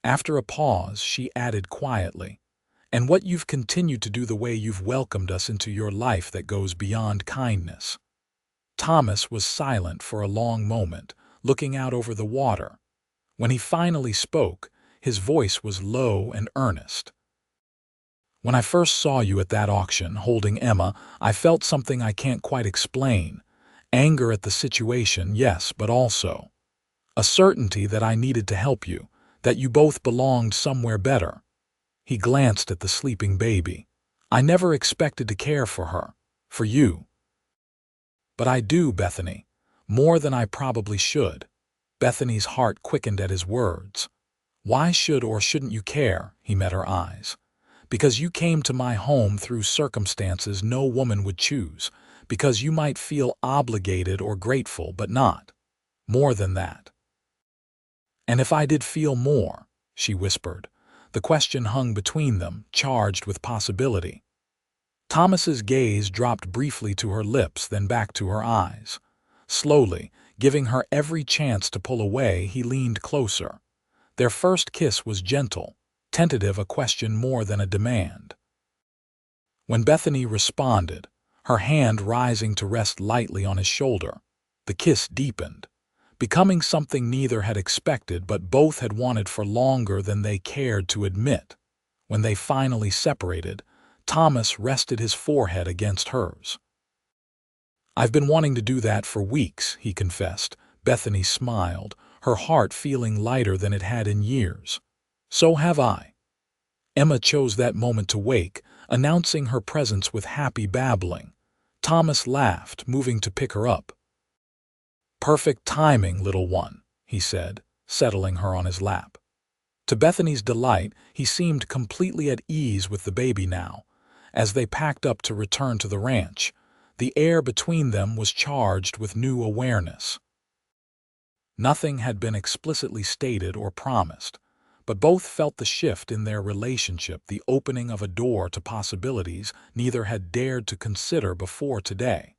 After a pause, she added quietly, "And what you've continued to do, the way you've welcomed us into your life that goes beyond kindness." Thomas was silent for a long moment, looking out over the water. When he finally spoke, his voice was low and earnest. "When I first saw you at that auction, holding Emma, I felt something I can't quite explain. Anger at the situation, yes, but also a certainty that I needed to help you, that you both belonged somewhere better." He glanced at the sleeping baby. "I never expected to care for her, for you. But I do, Bethany, more than I probably should." Bethany's heart quickened at his words. "Why should or shouldn't you care?" He met her eyes. "Because you came to my home through circumstances no woman would choose. Because you might feel obligated or grateful, but not more than that." "And if I did feel more?" she whispered. The question hung between them, charged with possibility. Thomas's gaze dropped briefly to her lips, then back to her eyes. Slowly, giving her every chance to pull away, he leaned closer. Their first kiss was gentle, tentative, a question more than a demand. When Bethany responded, her hand rising to rest lightly on his shoulder, the kiss deepened, becoming something neither had expected but both had wanted for longer than they cared to admit. When they finally separated, Thomas rested his forehead against hers. "I've been wanting to do that for weeks," he confessed. Bethany smiled, her heart feeling lighter than it had in years. "So have I." Emma chose that moment to wake, announcing her presence with happy babbling. Thomas laughed, moving to pick her up. "Perfect timing, little one," he said, settling her on his lap. To Bethany's delight, he seemed completely at ease with the baby now. As they packed up to return to the ranch, the air between them was charged with new awareness. Nothing had been explicitly stated or promised, but both felt the shift in their relationship, the opening of a door to possibilities neither had dared to consider before today.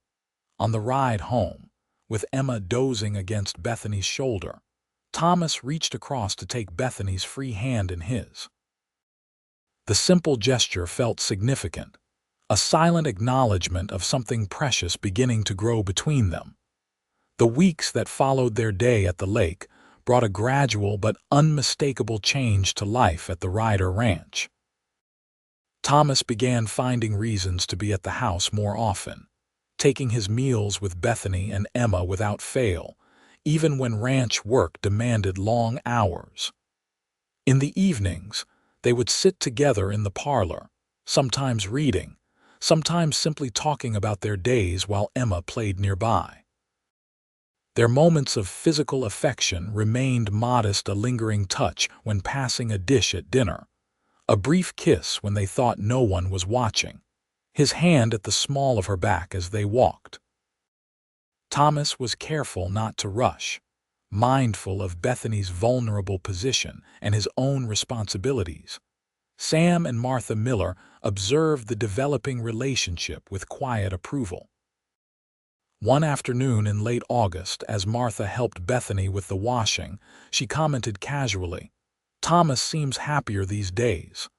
On the ride home, with Emma dozing against Bethany's shoulder, Thomas reached across to take Bethany's free hand in his. The simple gesture felt significant, a silent acknowledgement of something precious beginning to grow between them. The weeks that followed their day at the lake brought a gradual but unmistakable change to life at the Ryder Ranch. Thomas began finding reasons to be at the house more often, taking his meals with Bethany and Emma without fail, even when ranch work demanded long hours. In the evenings, they would sit together in the parlor, sometimes reading, sometimes simply talking about their days while Emma played nearby. Their moments of physical affection remained modest, a lingering touch when passing a dish at dinner, a brief kiss when they thought no one was watching, his hand at the small of her back as they walked. Thomas was careful not to rush, mindful of Bethany's vulnerable position and his own responsibilities. Sam and Martha Miller observed the developing relationship with quiet approval. One afternoon in late August, as Martha helped Bethany with the washing, she commented casually, "Thomas seems happier these days."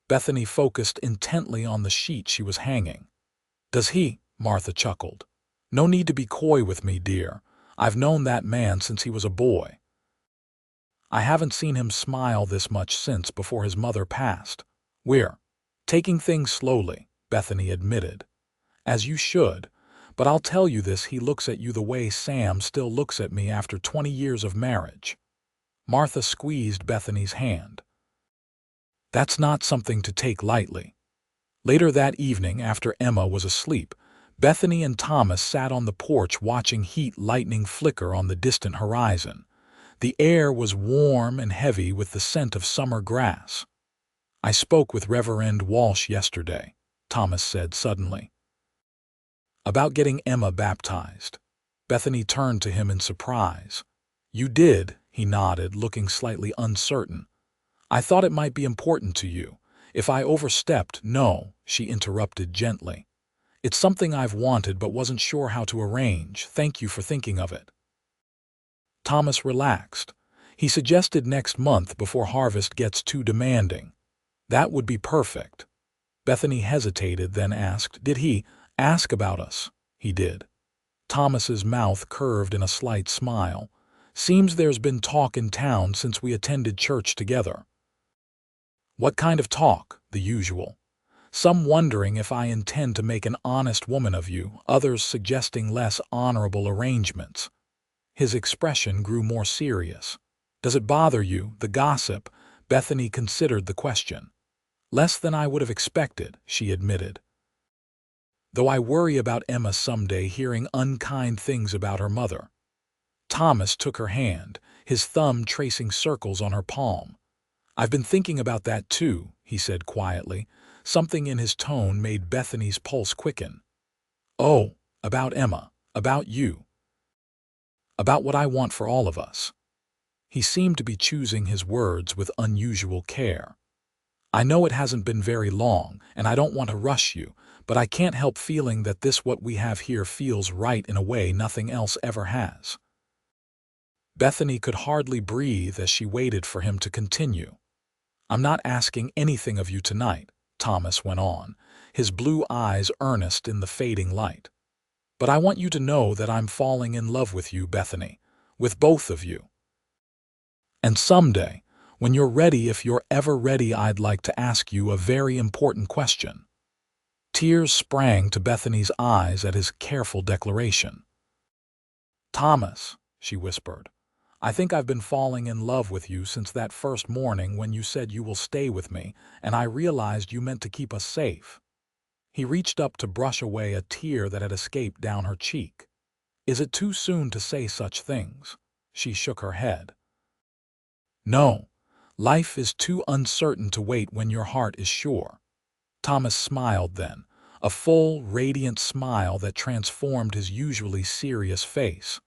Bethany focused intently on the sheet she was hanging. "Does he?" Martha chuckled. "No need to be coy with me, dear. I've known that man since he was a boy. I haven't seen him smile this much since before his mother passed. We're taking things slowly," Bethany admitted. "As you should, but I'll tell you this, he looks at you the way Sam still looks at me after 20 years of marriage." Martha squeezed Bethany's hand. "That's not something to take lightly." Later that evening, after Emma was asleep, Bethany and Thomas sat on the porch watching heat lightning flicker on the distant horizon. The air was warm and heavy with the scent of summer grass. "I spoke with Reverend Walsh yesterday," Thomas said suddenly, "about getting Emma baptized." Bethany turned to him in surprise. "You did?" He nodded, looking slightly uncertain. "I thought it might be important to you. If I overstepped—" "No," she interrupted gently. "It's something I've wanted but wasn't sure how to arrange. Thank you for thinking of it." Thomas relaxed. He suggested next month before harvest gets too demanding. "That would be perfect." Bethany hesitated, then asked, "Did he ask about us?" "He did." Thomas's mouth curved in a slight smile. "Seems there's been talk in town since we attended church together." "What kind of talk?" "The usual. Some wondering if I intend to make an honest woman of you, others suggesting less honorable arrangements." His expression grew more serious. "Does it bother you, the gossip?" Bethany considered the question. "Less than I would have expected," she admitted. "Though I worry about Emma someday hearing unkind things about her mother." Thomas took her hand, his thumb tracing circles on her palm. "I've been thinking about that too," he said quietly. Something in his tone made Bethany's pulse quicken. "Oh, about Emma, about you, about what I want for all of us." He seemed to be choosing his words with unusual care. "I know it hasn't been very long, and I don't want to rush you, but I can't help feeling that what we have here feels right in a way nothing else ever has." Bethany could hardly breathe as she waited for him to continue. "I'm not asking anything of you tonight," Thomas went on, his blue eyes earnest in the fading light. "But I want you to know that I'm falling in love with you, Bethany, with both of you. And someday, When you're ready, if you're ever ready, I'd like to ask you a very important question." Tears sprang to Bethany's eyes at his careful declaration. "Thomas," she whispered, "I think I've been falling in love with you since that first morning when you said you will stay with me, and I realized you meant to keep us safe." He reached up to brush away a tear that had escaped down her cheek. "Is it too soon to say such things?" She shook her head. "No, life is too uncertain to wait when your heart is sure." Thomas smiled then, a full, radiant smile that transformed his usually serious face.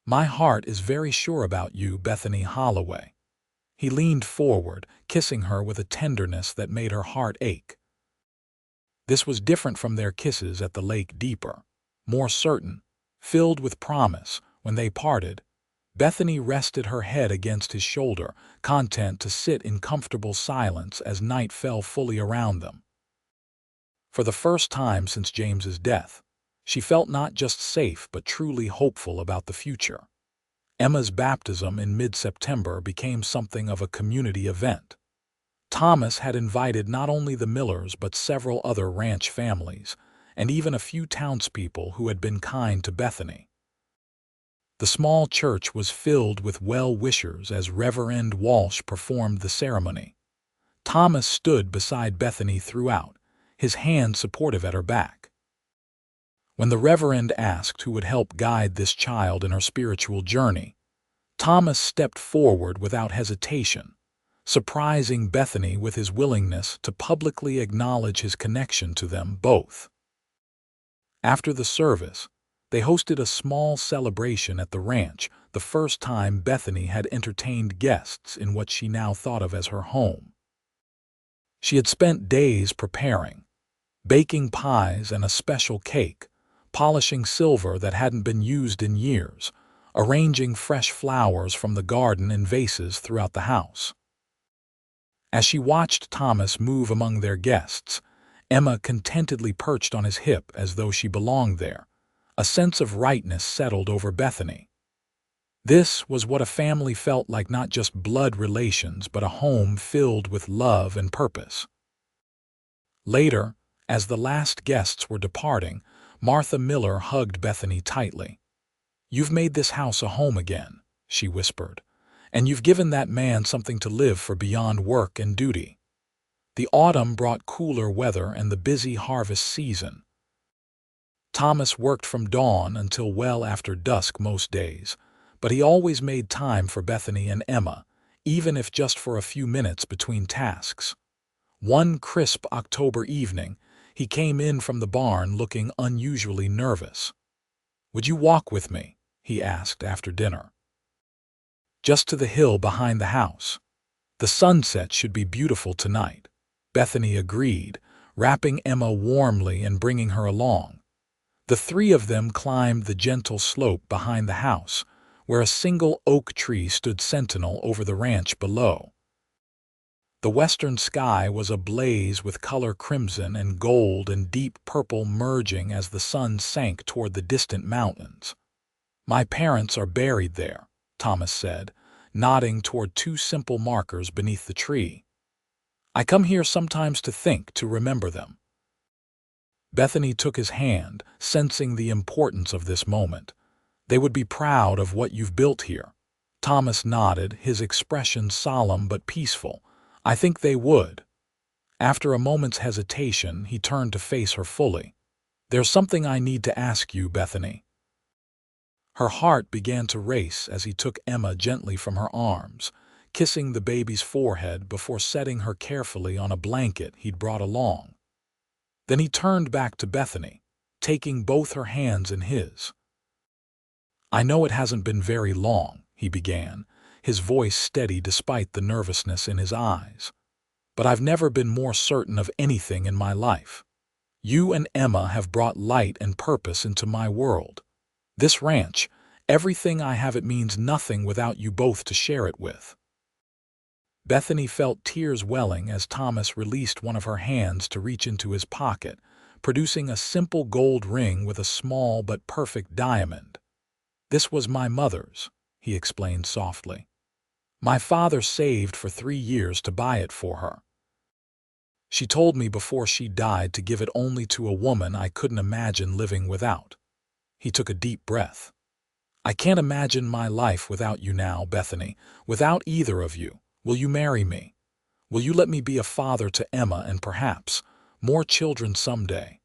"My heart is very sure about you, Bethany Holloway." He leaned forward, kissing her with a tenderness that made her heart ache. This was different from their kisses at the lake, deeper, more certain, filled with promise. When they parted, Bethany rested her head against his shoulder, content to sit in comfortable silence as night fell fully around them. For the first time since James's death, she felt not just safe but truly hopeful about the future. Emma's baptism in mid-September became something of a community event. Thomas had invited not only the Millers but several other ranch families, and even a few townspeople who had been kind to Bethany. The small church was filled with well-wishers as Reverend Walsh performed the ceremony. Thomas stood beside Bethany throughout, his hand supportive at her back. When the Reverend asked who would help guide this child in her spiritual journey, Thomas stepped forward without hesitation, surprising Bethany with his willingness to publicly acknowledge his connection to them both. After the service, they hosted a small celebration at the ranch, the first time Bethany had entertained guests in what she now thought of as her home. She had spent days preparing, baking pies and a special cake, polishing silver that hadn't been used in years, arranging fresh flowers from the garden in vases throughout the house. As she watched Thomas move among their guests, Emma contentedly perched on his hip as though she belonged there. A sense of rightness settled over Bethany. This was what a family felt like, not just blood relations, but a home filled with love and purpose. Later, as the last guests were departing, Martha Miller hugged Bethany tightly. "You've made this house a home again," she whispered, "and you've given that man something to live for beyond work and duty." The autumn brought cooler weather and the busy harvest season. Thomas worked from dawn until well after dusk most days, but he always made time for Bethany and Emma, even if just for a few minutes between tasks. One crisp October evening, he came in from the barn looking unusually nervous. "Would you walk with me?" he asked after dinner. "Just to the hill behind the house. The sunset should be beautiful tonight." Bethany agreed, wrapping Emma warmly and bringing her along. The three of them climbed the gentle slope behind the house, where a single oak tree stood sentinel over the ranch below. The western sky was ablaze with color, crimson and gold and deep purple merging as the sun sank toward the distant mountains. "My parents are buried there," Thomas said, nodding toward two simple markers beneath the tree. "I come here sometimes to think, to remember them." Bethany took his hand, sensing the importance of this moment. "They would be proud of what you've built here." Thomas nodded, his expression solemn but peaceful. "I think they would." After a moment's hesitation, he turned to face her fully. "There's something I need to ask you, Bethany." Her heart began to race as he took Emma gently from her arms, kissing the baby's forehead before setting her carefully on a blanket he'd brought along. Then he turned back to Bethany, taking both her hands in his. "I know it hasn't been very long," he began, his voice steady despite the nervousness in his eyes. "But I've never been more certain of anything in my life. You and Emma have brought light and purpose into my world. This ranch, everything I have, it means nothing without you both to share it with." Bethany felt tears welling as Thomas released one of her hands to reach into his pocket, producing a simple gold ring with a small but perfect diamond. "This was my mother's," he explained softly. My father saved for 3 years to buy it for her. She told me before she died to give it only to a woman I couldn't imagine living without. He took a deep breath. I can't imagine my life without you now, Bethany, without either of you. Will you marry me? Will you let me be a father to Emma and perhaps more children someday?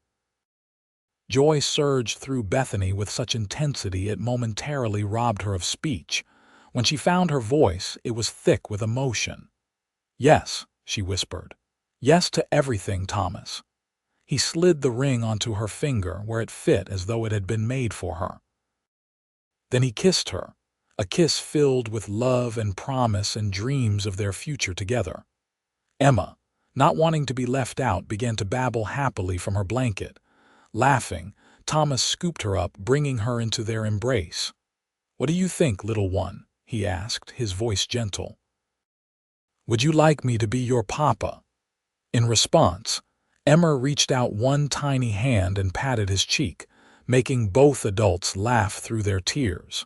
Joy surged through Bethany with such intensity it momentarily robbed her of speech. When she found her voice, it was thick with emotion. Yes, she whispered. Yes to everything, Thomas. He slid the ring onto her finger where it fit as though it had been made for her. Then he kissed her, a kiss filled with love and promise and dreams of their future together. Emma, not wanting to be left out, began to babble happily from her blanket. Laughing, Thomas scooped her up, bringing her into their embrace. "What do you think, little one?" he asked, his voice gentle. "Would you like me to be your papa?" In response, Emma reached out one tiny hand and patted his cheek, making both adults laugh through their tears.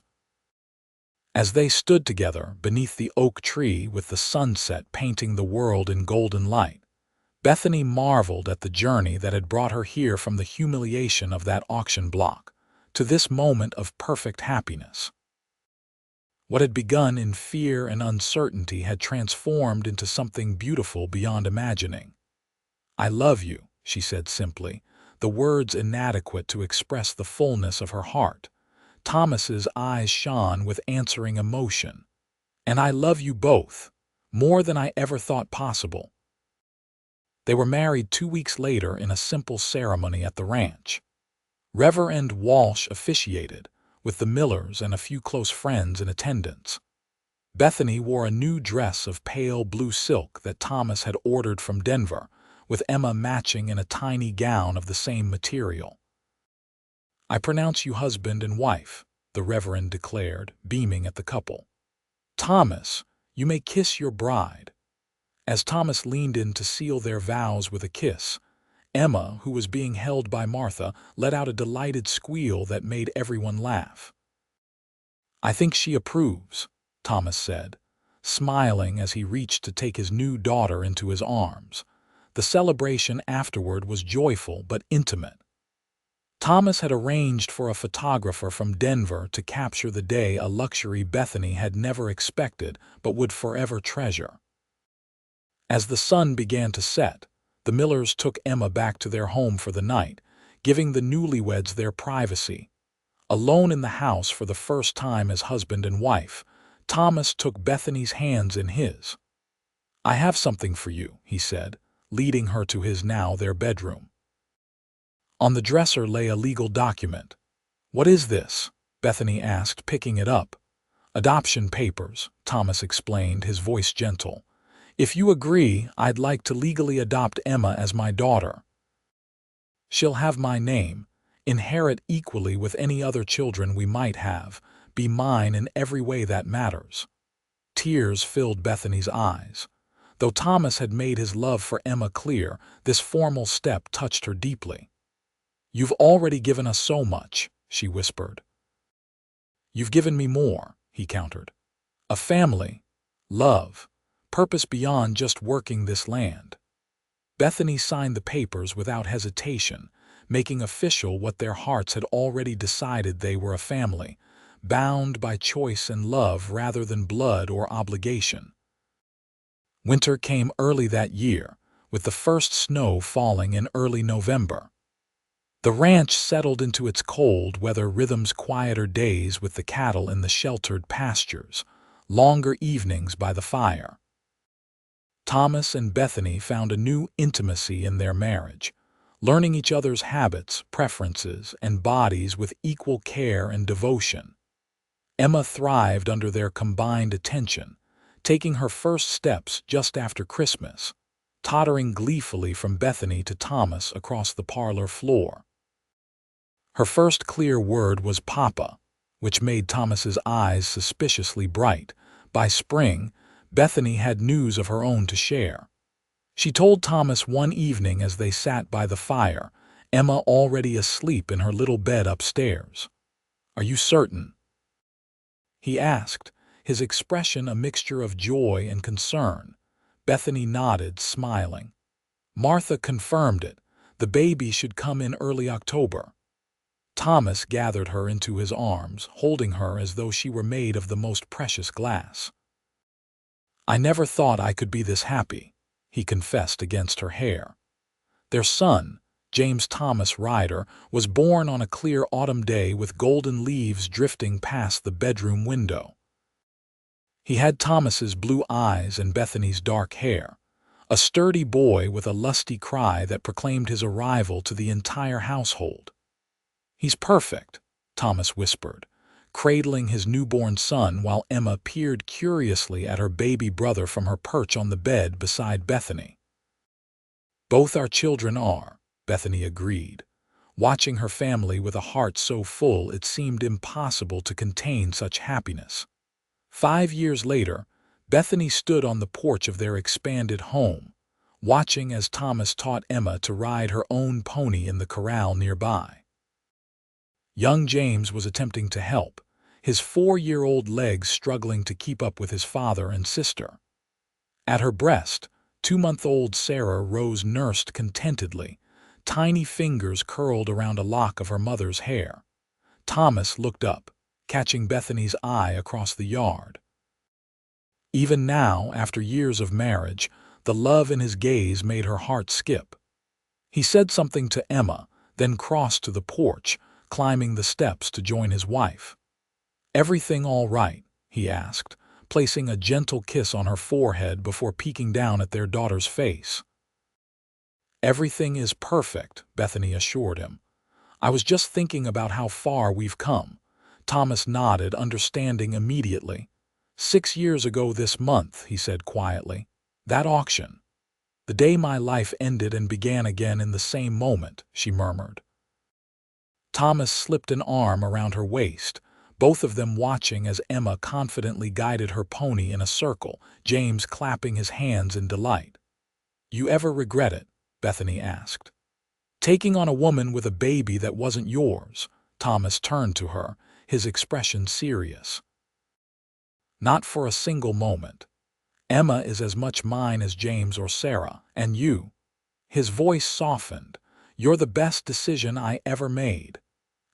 As they stood together beneath the oak tree with the sunset painting the world in golden light, Bethany marveled at the journey that had brought her here from the humiliation of that auction block to this moment of perfect happiness. What had begun in fear and uncertainty had transformed into something beautiful beyond imagining. "I love you," she said simply, the words inadequate to express the fullness of her heart. Thomas's eyes shone with answering emotion. "And I love you both, more than I ever thought possible." They were married 2 weeks later in a simple ceremony at the ranch. Reverend Walsh officiated, with the Millers and a few close friends in attendance. Bethany wore a new dress of pale blue silk that Thomas had ordered from Denver, with Emma matching in a tiny gown of the same material. "I pronounce you husband and wife," the Reverend declared, beaming at the couple. "Thomas, you may kiss your bride." As Thomas leaned in to seal their vows with a kiss, Emma, who was being held by Martha, let out a delighted squeal that made everyone laugh. "I think she approves," Thomas said, smiling as he reached to take his new daughter into his arms. The celebration afterward was joyful but intimate. Thomas had arranged for a photographer from Denver to capture the day, a luxury Bethany had never expected but would forever treasure. As the sun began to set, the Millers took Emma back to their home for the night, giving the newlyweds their privacy. Alone in the house for the first time as husband and wife, Thomas took Bethany's hands in his. "I have something for you," he said, leading her to his now their bedroom. On the dresser lay a legal document. "What is this?" Bethany asked, picking it up. "Adoption papers," Thomas explained, his voice gentle. "If you agree, I'd like to legally adopt Emma as my daughter. She'll have my name, inherit equally with any other children we might have, be mine in every way that matters." Tears filled Bethany's eyes. Though Thomas had made his love for Emma clear, this formal step touched her deeply. "You've already given us so much," she whispered. "You've given me more," he countered. "A family, love, purpose beyond just working this land." Bethany signed the papers without hesitation, making official what their hearts had already decided: they were a family, bound by choice and love rather than blood or obligation. Winter came early that year, with the first snow falling in early November. The ranch settled into its cold weather rhythms, quieter days with the cattle in the sheltered pastures, longer evenings by the fire. Thomas and Bethany found a new intimacy in their marriage, learning each other's habits, preferences, and bodies with equal care and devotion. Emma thrived under their combined attention, taking her first steps just after Christmas, tottering gleefully from Bethany to Thomas across the parlor floor. Her first clear word was "Papa," which made Thomas's eyes suspiciously bright. By spring, Bethany had news of her own to share. She told Thomas one evening as they sat by the fire, Emma already asleep in her little bed upstairs. "Are you certain?" he asked, his expression a mixture of joy and concern. Bethany nodded, smiling. Martha confirmed it. The baby should come in early October. Thomas gathered her into his arms, holding her as though she were made of the most precious glass. "I never thought I could be this happy," he confessed against her hair. Their son, James Thomas Ryder, was born on a clear autumn day with golden leaves drifting past the bedroom window. He had Thomas's blue eyes and Bethany's dark hair, a sturdy boy with a lusty cry that proclaimed his arrival to the entire household. "He's perfect," Thomas whispered, cradling his newborn son while Emma peered curiously at her baby brother from her perch on the bed beside Bethany. "Both our children are," Bethany agreed, watching her family with a heart so full it seemed impossible to contain such happiness. 5 years later, Bethany stood on the porch of their expanded home, watching as Thomas taught Emma to ride her own pony in the corral nearby. Young James was attempting to help, his 4-year-old legs struggling to keep up with his father and sister. At her breast, 2-month-old Sarah Rose nursed contentedly, tiny fingers curled around a lock of her mother's hair. Thomas looked up, catching Bethany's eye across the yard. Even now, after years of marriage, the love in his gaze made her heart skip. He said something to Emma, then crossed to the porch, climbing the steps to join his wife. "Everything all right?" he asked, placing a gentle kiss on her forehead before peeking down at their daughter's face. "Everything is perfect," Bethany assured him. "I was just thinking about how far we've come." Thomas nodded, understanding immediately. 6 years ago this month," he said quietly. "That auction. The day my life ended and began again in the same moment," she murmured. Thomas slipped an arm around her waist, both of them watching as Emma confidently guided her pony in a circle, James clapping his hands in delight. "You ever regret it?" Bethany asked. "Taking on a woman with a baby that wasn't yours?" Thomas turned to her, his expression serious. "Not for a single moment. Emma is as much mine as James or Sarah, and you." His voice softened. "You're the best decision I ever made."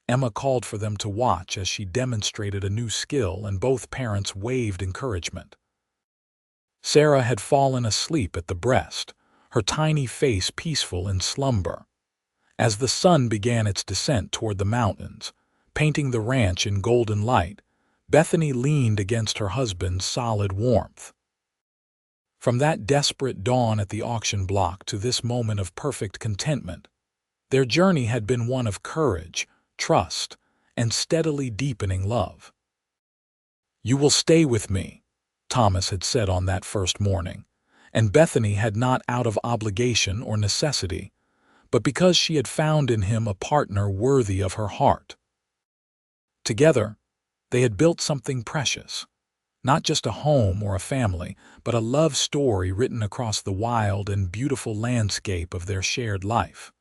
Emma called for them to watch as she demonstrated a new skill, and both parents waved encouragement. Sarah had fallen asleep at the breast, her tiny face peaceful in slumber. As the sun began its descent toward the mountains, painting the ranch in golden light, Bethany leaned against her husband's solid warmth. From that desperate dawn at the auction block to this moment of perfect contentment, their journey had been one of courage, trust, and steadily deepening love. "You will stay with me," Thomas had said on that first morning, and Bethany had not out of obligation or necessity, but because she had found in him a partner worthy of her heart. Together, they had built something precious, not just a home or a family, but a love story written across the wild and beautiful landscape of their shared life.